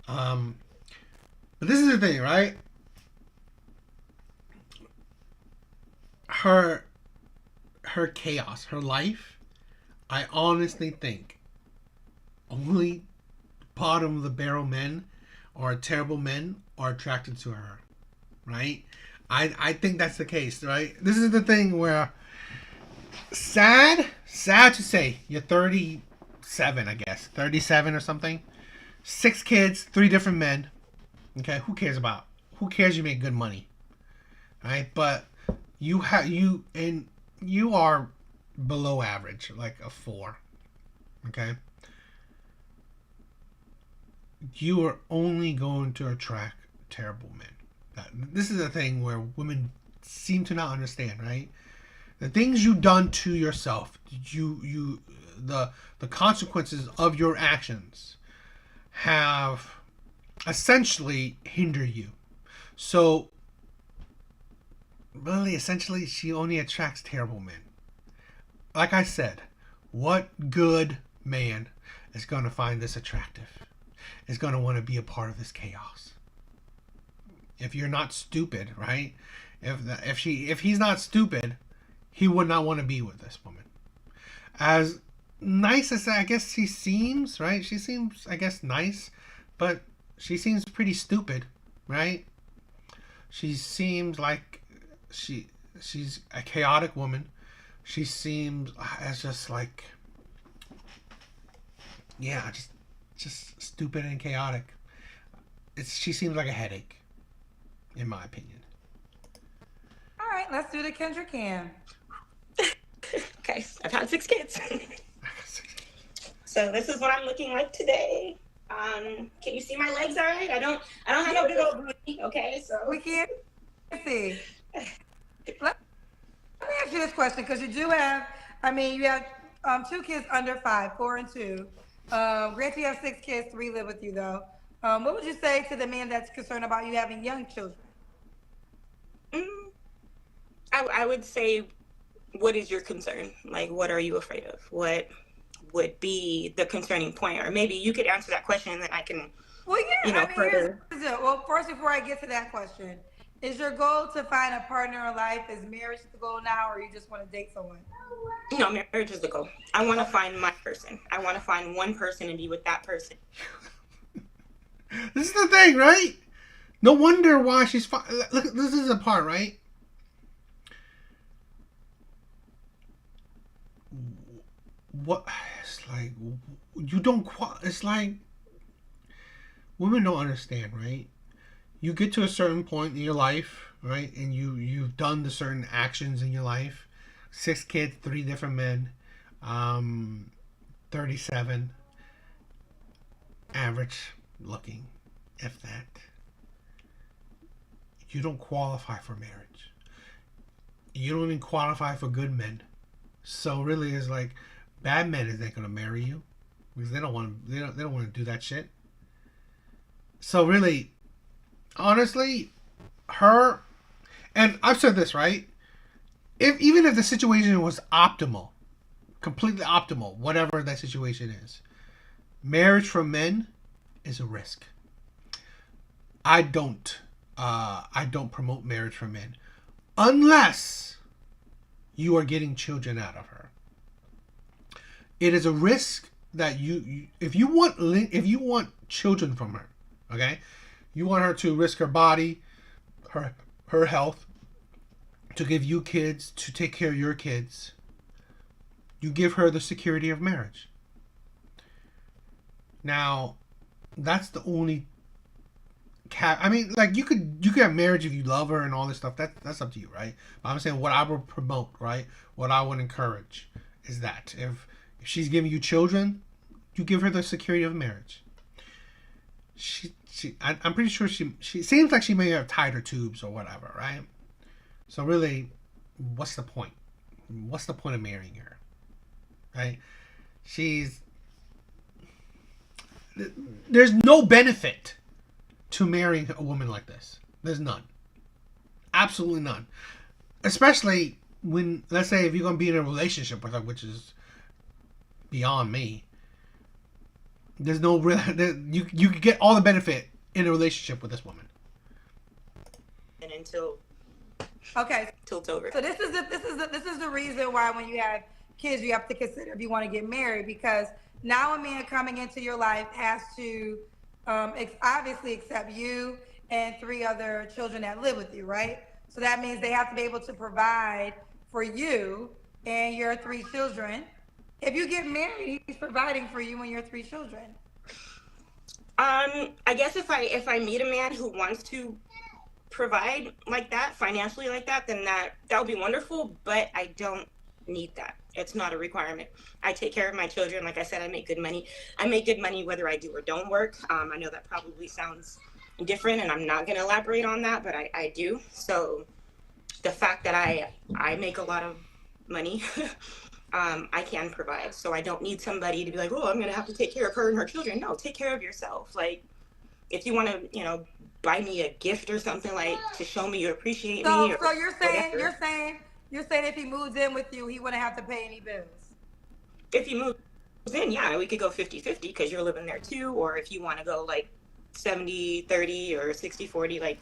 But this is the thing, right? Her chaos, her life, I honestly think only bottom of the barrel men or terrible men are attracted to her, right? I think that's the case, right? This is the thing where sad to say, you're 37, I guess, 37 or something, 6 kids, 3 different men. Okay, who cares you make good money, right? But you are below average, like a 4. Okay, you are only going to attract terrible men. This is a thing where women seem to not understand, right? The things you've done to yourself, the consequences of your actions have essentially hinder you. So really, essentially, she only attracts terrible men. Like I said, what good man is going to find this attractive? Is going to want to be a part of this chaos? If you're not stupid, right? If he's not stupid, he would not want to be with this woman. As nice as I guess she seems, right? She seems, I guess, nice, but she seems pretty stupid, right? She seems like she's a chaotic woman. She seems as just like, yeah, just stupid and chaotic. She seems like a headache, in my opinion. All right, let's do the Kendra Cam. Okay, I've had 6 kids. So this is what I'm looking like today. Can you see my legs all right? I don't have no big old booty, okay? So we can't see. Let me ask you this question, because you do have, you have 2 kids under 5, 4 and 2. Granted, you have 6 kids, 3 live with you though. What would you say to the man that's concerned about you having young children? I would say, what is your concern? Like, what are you afraid of? What would be the concerning point? Or maybe you could answer that question and then I can, further. Well, first, before I get to that question, is your goal to find a partner in life? Is marriage the goal now, or you just want to date someone? No, marriage is the goal. I want to find my person. I want to find one person and be with that person. This is the thing, right? No wonder why she's... Look, this is the part, right? What? It's like... You don't... It's like... women don't understand, right? You get to a certain point in your life, right, and you've done the certain actions in your life. 6 kids, 3 different men, 37, average looking, if that. You don't qualify for marriage. You don't even qualify for good men. So really, it's like bad men is not gonna marry you because they don't want to do that shit. So really, honestly, her, and I've said this, right? Even if the situation was optimal, completely optimal, whatever that situation is, marriage for men is a risk. I don't promote marriage for men unless you are getting children out of her. It is a risk that if you want children from her, okay, you want her to risk her body, her health, to give you kids, to take care of your kids. You give her the security of marriage. Now, that's the only I mean, like you could have marriage if you love her and all this stuff. That's up to you, right? But I'm saying what I would promote, right? What I would encourage is that if she's giving you children, you give her the security of marriage. I'm pretty sure she seems like she may have tied her tubes or whatever, right? So really, what's the point? What's the point of marrying her, right? There's no benefit to marrying a woman like this. There's none. Absolutely none. Especially when, let's say, if you're going to be in a relationship with her, which is beyond me. There's no real, you can get all the benefit in a relationship with this woman. And until it's over. So this is the reason why when you have kids, you have to consider if you want to get married, because now a man coming into your life has to obviously accept you and 3 other children that live with you, right? So that means they have to be able to provide for you and your 3 children. If you get married, he's providing for you and your 3 children. I guess if I meet a man who wants to provide like that, financially like that, then that would be wonderful, but I don't need that. It's not a requirement. I take care of my children. Like I said, I make good money. I make good money whether I do or don't work. I know that probably sounds different, and I'm not going to elaborate on that, but I do. So the fact that I make a lot of money, I can provide. So I don't need somebody to be like, oh, I'm going to have to take care of her and her children. No, take care of yourself. Like, if you want to, buy me a gift or something, like, to show me you appreciate me. So you're saying if he moves in with you, he wouldn't have to pay any bills? If he moves in, yeah, we could go 50-50 because you're living there too. Or if you want to go like 70-30 or 60-40, like,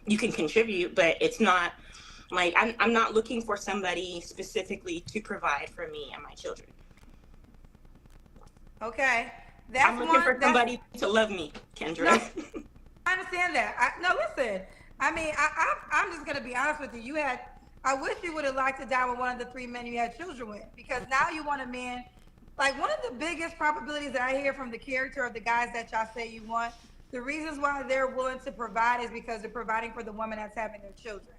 you can contribute, but it's not like I'm not looking for somebody specifically to provide for me and my children. Okay. I'm looking for somebody to love me, Kendra. No, I understand that. Listen. I mean, I'm just gonna be honest with you. I wish you would have locked it down with one of the 3 men you had children with, because now you want a man. Like, one of the biggest probabilities that I hear from the character of the guys that y'all say you want, the reasons why they're willing to provide is because they're providing for the woman that's having their children,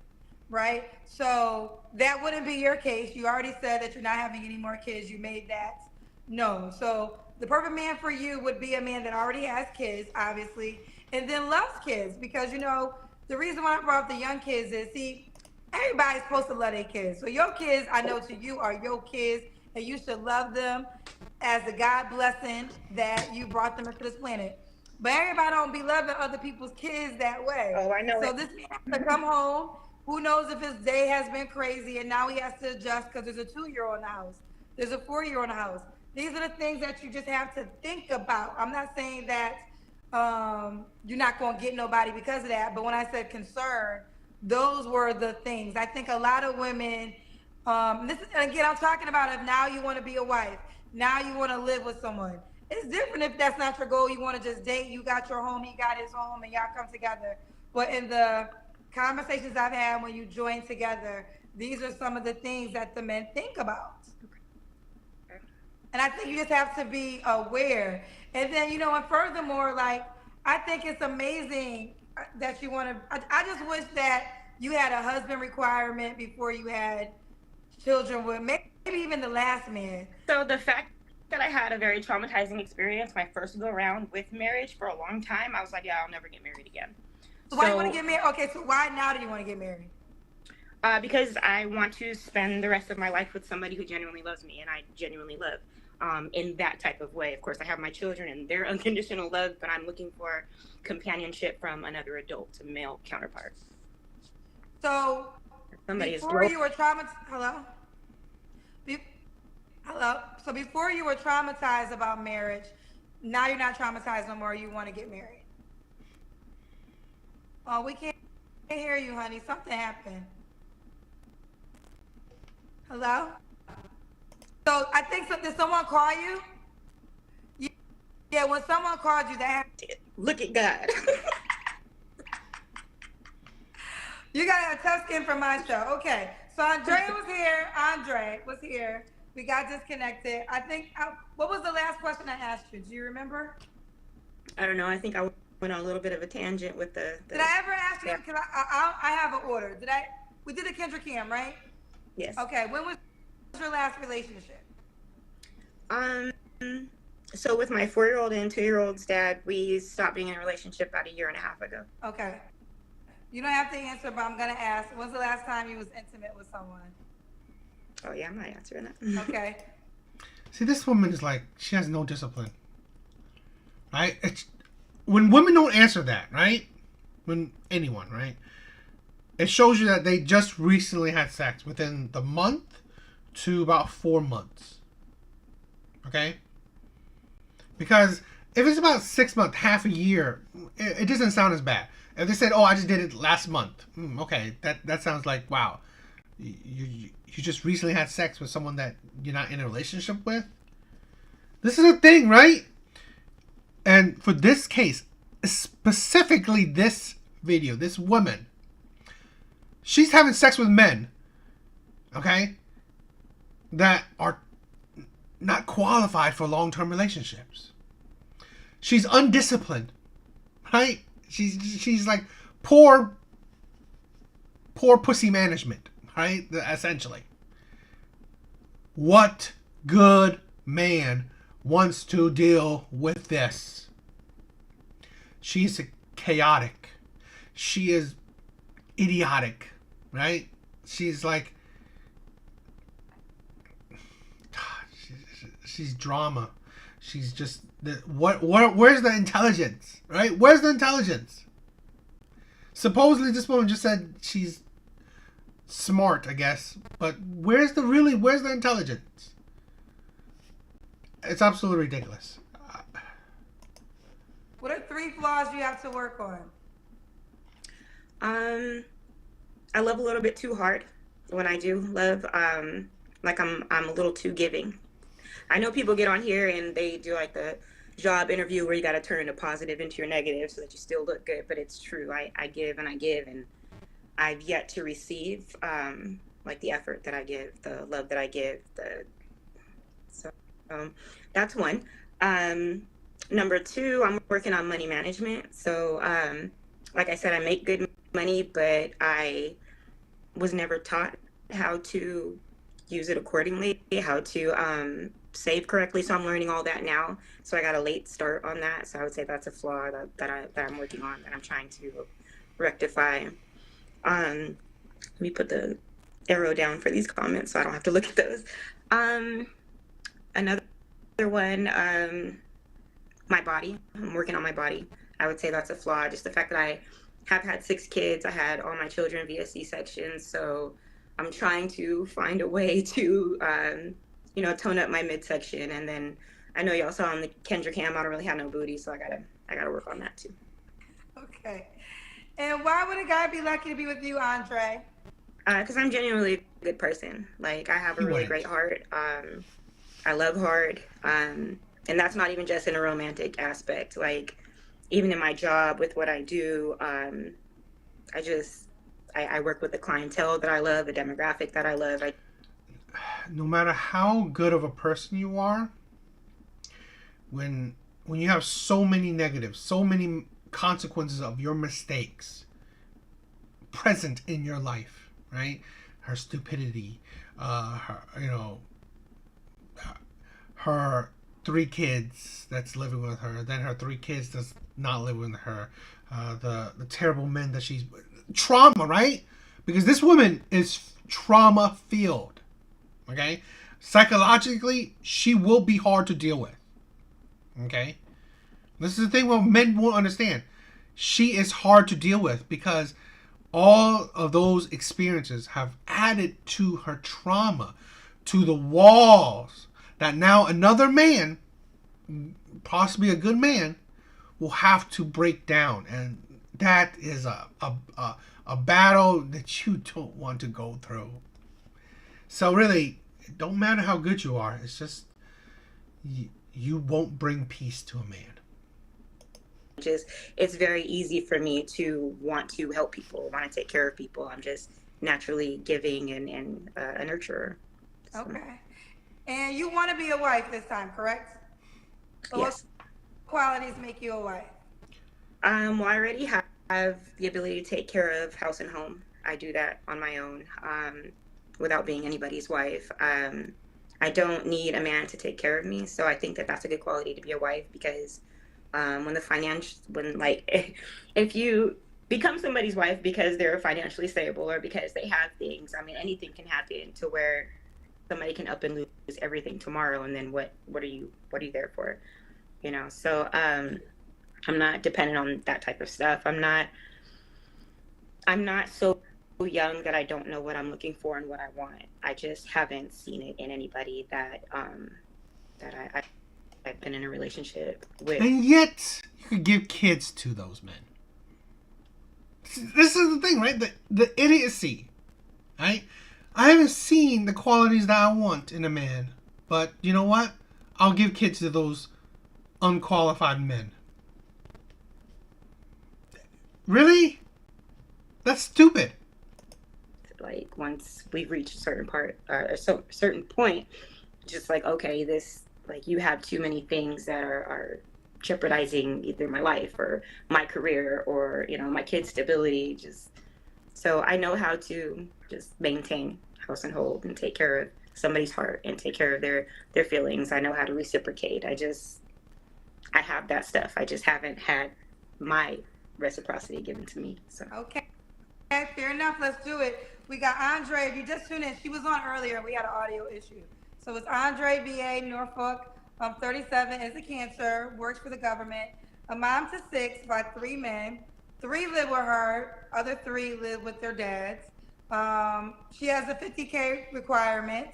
right? So that wouldn't be your case. You already said that you're not having any more kids. You made that known. So the perfect man for you would be a man that already has kids, obviously, and then loves kids, because, the reason why I brought up the young kids is, see, everybody's supposed to love their kids. So your kids, I know to you, are your kids, and you should love them as a God blessing that you brought them into this planet. But everybody don't be loving other people's kids that way. Oh, I know. So this man has to come home. Who knows if his day has been crazy, and now he has to adjust because there's a 2-year-old in the house. There's a 4-year-old in the house. These are the things that you just have to think about. I'm not saying that you're not going to get nobody because of that, but when I said concern, those were the things. I think a lot of women, again, I'm talking about if now you want to be a wife, now you want to live with someone. It's different if that's not your goal. You want to just date, you got your home, he got his home, and y'all come together. But in the conversations I've had when you join together, these are some of the things that the men think about. And I think you just have to be aware. And then, and furthermore, like, I think it's amazing that you want to. I just wish that you had a husband requirement before you had children with maybe even the last man. So the fact that I had a very traumatizing experience my first go around with marriage for a long time, I was like, yeah, I'll never get married again. So why do you want to get married? Okay, so why now do you want to get married? Because I want to spend the rest of my life with somebody who genuinely loves me, and I genuinely love in that type of way. Of course, I have my children and their unconditional love, but I'm looking for companionship from another adult, a male counterpart. So before you were traumatized, hello? Hello? So before you were traumatized about marriage, now you're not traumatized no more, you want to get married. Oh, we can't hear you, honey. Something happened. Hello? So I think did someone call you? Yeah, when someone called you, that happened. Look at God. You got a tough skin for my show. Okay. So Andrea was here. Andre was here. We got disconnected. I think, what was the last question I asked you? Do you remember? I don't know. I think I went on a little bit of a tangent with the Did I ever ask you? Because I have an order. We did a Kendra Cam, right? Yes. Okay. When was your last relationship? So with my 4-year-old and 2-year-old's dad, we stopped being in a relationship about 1.5 years ago. Okay. You don't have to answer, but I'm gonna ask. When's the last time you was intimate with someone? Oh yeah, I'm not answering that. Okay. See, this woman is like, she has no discipline. Right? When women don't answer that, right? When anyone, right? It shows you that they just recently had sex within the month to about 4 months. Okay? Because if it's about 6 months, half a year, it doesn't sound as bad. If they said, "Oh, I just did it last month," okay, that sounds like, wow, you just recently had sex with someone that you're not in a relationship with. This is a thing, right? And for this case, specifically this video, this woman, she's having sex with men, okay, that are not qualified for long-term relationships. She's undisciplined, right? She's like poor pussy management, right? Essentially. What good man wants to deal with this? She's chaotic. She is idiotic, right? She's like, she's drama. She's just where's the intelligence, right? Where's the intelligence? Supposedly this woman just said she's smart, I guess, but where's the intelligence? It's absolutely ridiculous. What are 3 flaws you have to work on? I love a little bit too hard when I do love. Like I'm a little too giving. I know people get on here and they do like the job interview where you got to turn the positive into your negative so that you still look good, but it's true. I give and I give, and I've yet to receive like the effort that I give, the love that I give. So that's one. Number 2, I'm working on money management. So like I said, I make good money, but I was never taught how to use it accordingly, how to save correctly. So I'm learning all that now. So I got a late start on that. So I would say that's a flaw that I'm working on, that I'm trying to rectify. Let me put the arrow down for these comments so I don't have to look at those. Another one, my body. I'm working on my body. I would say that's a flaw. Just the fact that I have had 6 kids. I had all my children via C-section. So I'm trying to find a way to, tone up my midsection. And then I know y'all saw on the Kendra Cam, I don't really have no booty. So I gotta work on that too. Okay. And why would a guy be lucky to be with you, Andre? Because I'm genuinely a good person. Like, I have a really great heart. I love hard. And that's not even just in a romantic aspect. Like, even in my job with what I do, I work with a clientele that I love, a demographic that I love. No matter how good of a person you are, when you have so many negatives, so many consequences of your mistakes present in your life, right? Her stupidity, her 3 kids that's living with her, then her 3 kids that's not living with her, the terrible men that she's trauma, right? Because this woman is trauma filled. Okay, psychologically, she will be hard to deal with. Okay, this is the thing what men won't understand. She is hard to deal with because all of those experiences have added to her trauma, to the walls that now another man, possibly a good man, will have to break down, and that is a battle that you don't want to go through. So really, it don't matter how good you are. It's just you won't bring peace to a man. It's very easy for me to want to help people, want to take care of people. I'm just naturally giving and a nurturer. So. Okay. And you want to be a wife this time, correct? So yes. What qualities make you a wife? Well, I already have the ability to take care of house and home. I do that on my own without being anybody's wife. I don't need a man to take care of me. So I think that that's a good quality to be a wife because if you become somebody's wife because they're financially stable or because they have things, I mean, anything can happen to where somebody can up and lose everything tomorrow. And then what are you there for? You know? So, I'm not dependent on that type of stuff. I'm not so young that I don't know what I'm looking for and what I want. I just haven't seen it in anybody that I've been in a relationship with. And yet, you could give kids to those men. This is the thing, right? The idiocy, right? I haven't seen the qualities that I want in a man, but you know what? I'll give kids to those unqualified men. Really? That's stupid. Like once we reach a certain certain point, just like, okay, this, like, you have too many things that are jeopardizing either my life or my career or, you know, my kids' stability. Just so I know how to just maintain house and hold and take care of somebody's heart and take care of their feelings. I know how to reciprocate. I have that stuff. I just haven't had my reciprocity given to me. So okay, fair enough. Let's do it. We got Andre. If you just tuned in, she was on earlier. We had an audio issue. So it's Andre, BA, Norfolk, 37, is a Cancer, works for the government, a mom to 6 by 3 men. 3 live with her, other 3 live with their dads. She has a $50K requirement.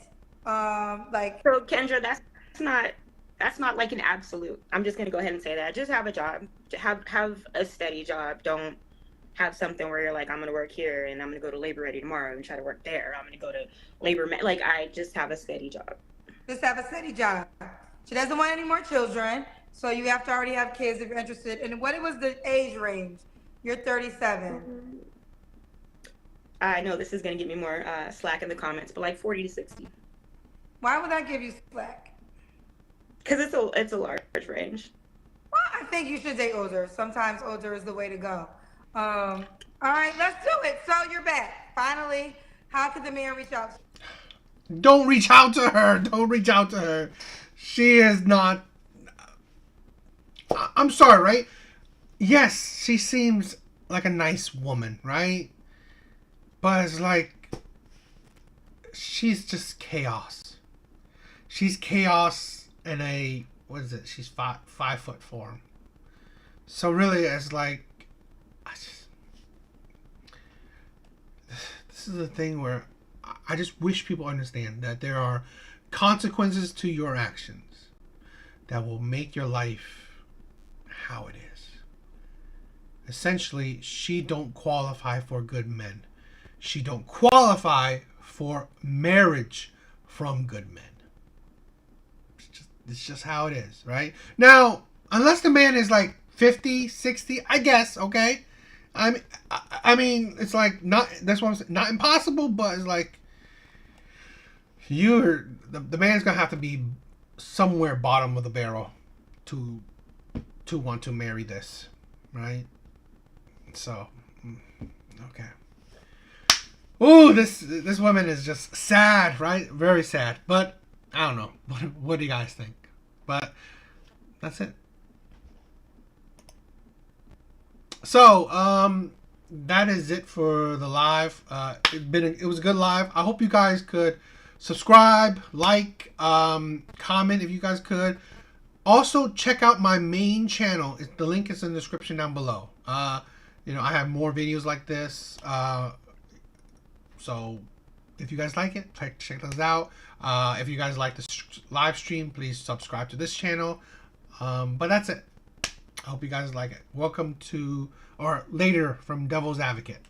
So Kendra, that's not like an absolute. I'm just gonna go ahead and say that. Just have a job. Have a steady job. Don't have something where you're like, I'm gonna work here and I'm gonna go to Labor Ready tomorrow and try to work there. I'm gonna go to like I just have a steady job. Just have a steady job. She doesn't want any more children, so you have to already have kids if you're interested. And what was the age range? You're 37. I know this is gonna give me more slack in the comments, but like 40 to 60. Why would that give you slack? Because it's a large range. Well, I think you should date older. Sometimes older is the way to go. All right, let's do it. So you're back. Finally, how could the man reach out? Don't reach out to her. Don't reach out to her. She is not... I'm sorry, right? Yes, she seems like a nice woman, right? But it's like... she's just chaos. She's chaos in a... what is it? She's 5'4". So really, it's like... this is the thing where I just wish people understand that there are consequences to your actions that will make your life how it is. Essentially, she don't qualify for good men. She don't qualify for marriage from good men. It's just how it is, right? Now, unless the man is like 50, 60, I guess, okay? I mean, it's like not, that's what I'm saying, not impossible, but it's like the man's gonna have to be somewhere bottom of the barrel to want to marry this. right? So, okay. Ooh, this woman is just sad, right? Very sad. But I don't know. What do you guys think? But that's it. So, that is it for the live. It was a good live. I hope you guys could subscribe, like, comment if you guys could. Also, check out my main channel. The link is in the description down below. You know, I have more videos like this. So, if you guys like it, check those out. If you guys like this live stream, please subscribe to this channel. But that's it. I hope you guys like it. Welcome to, or later from Devil's Advocate.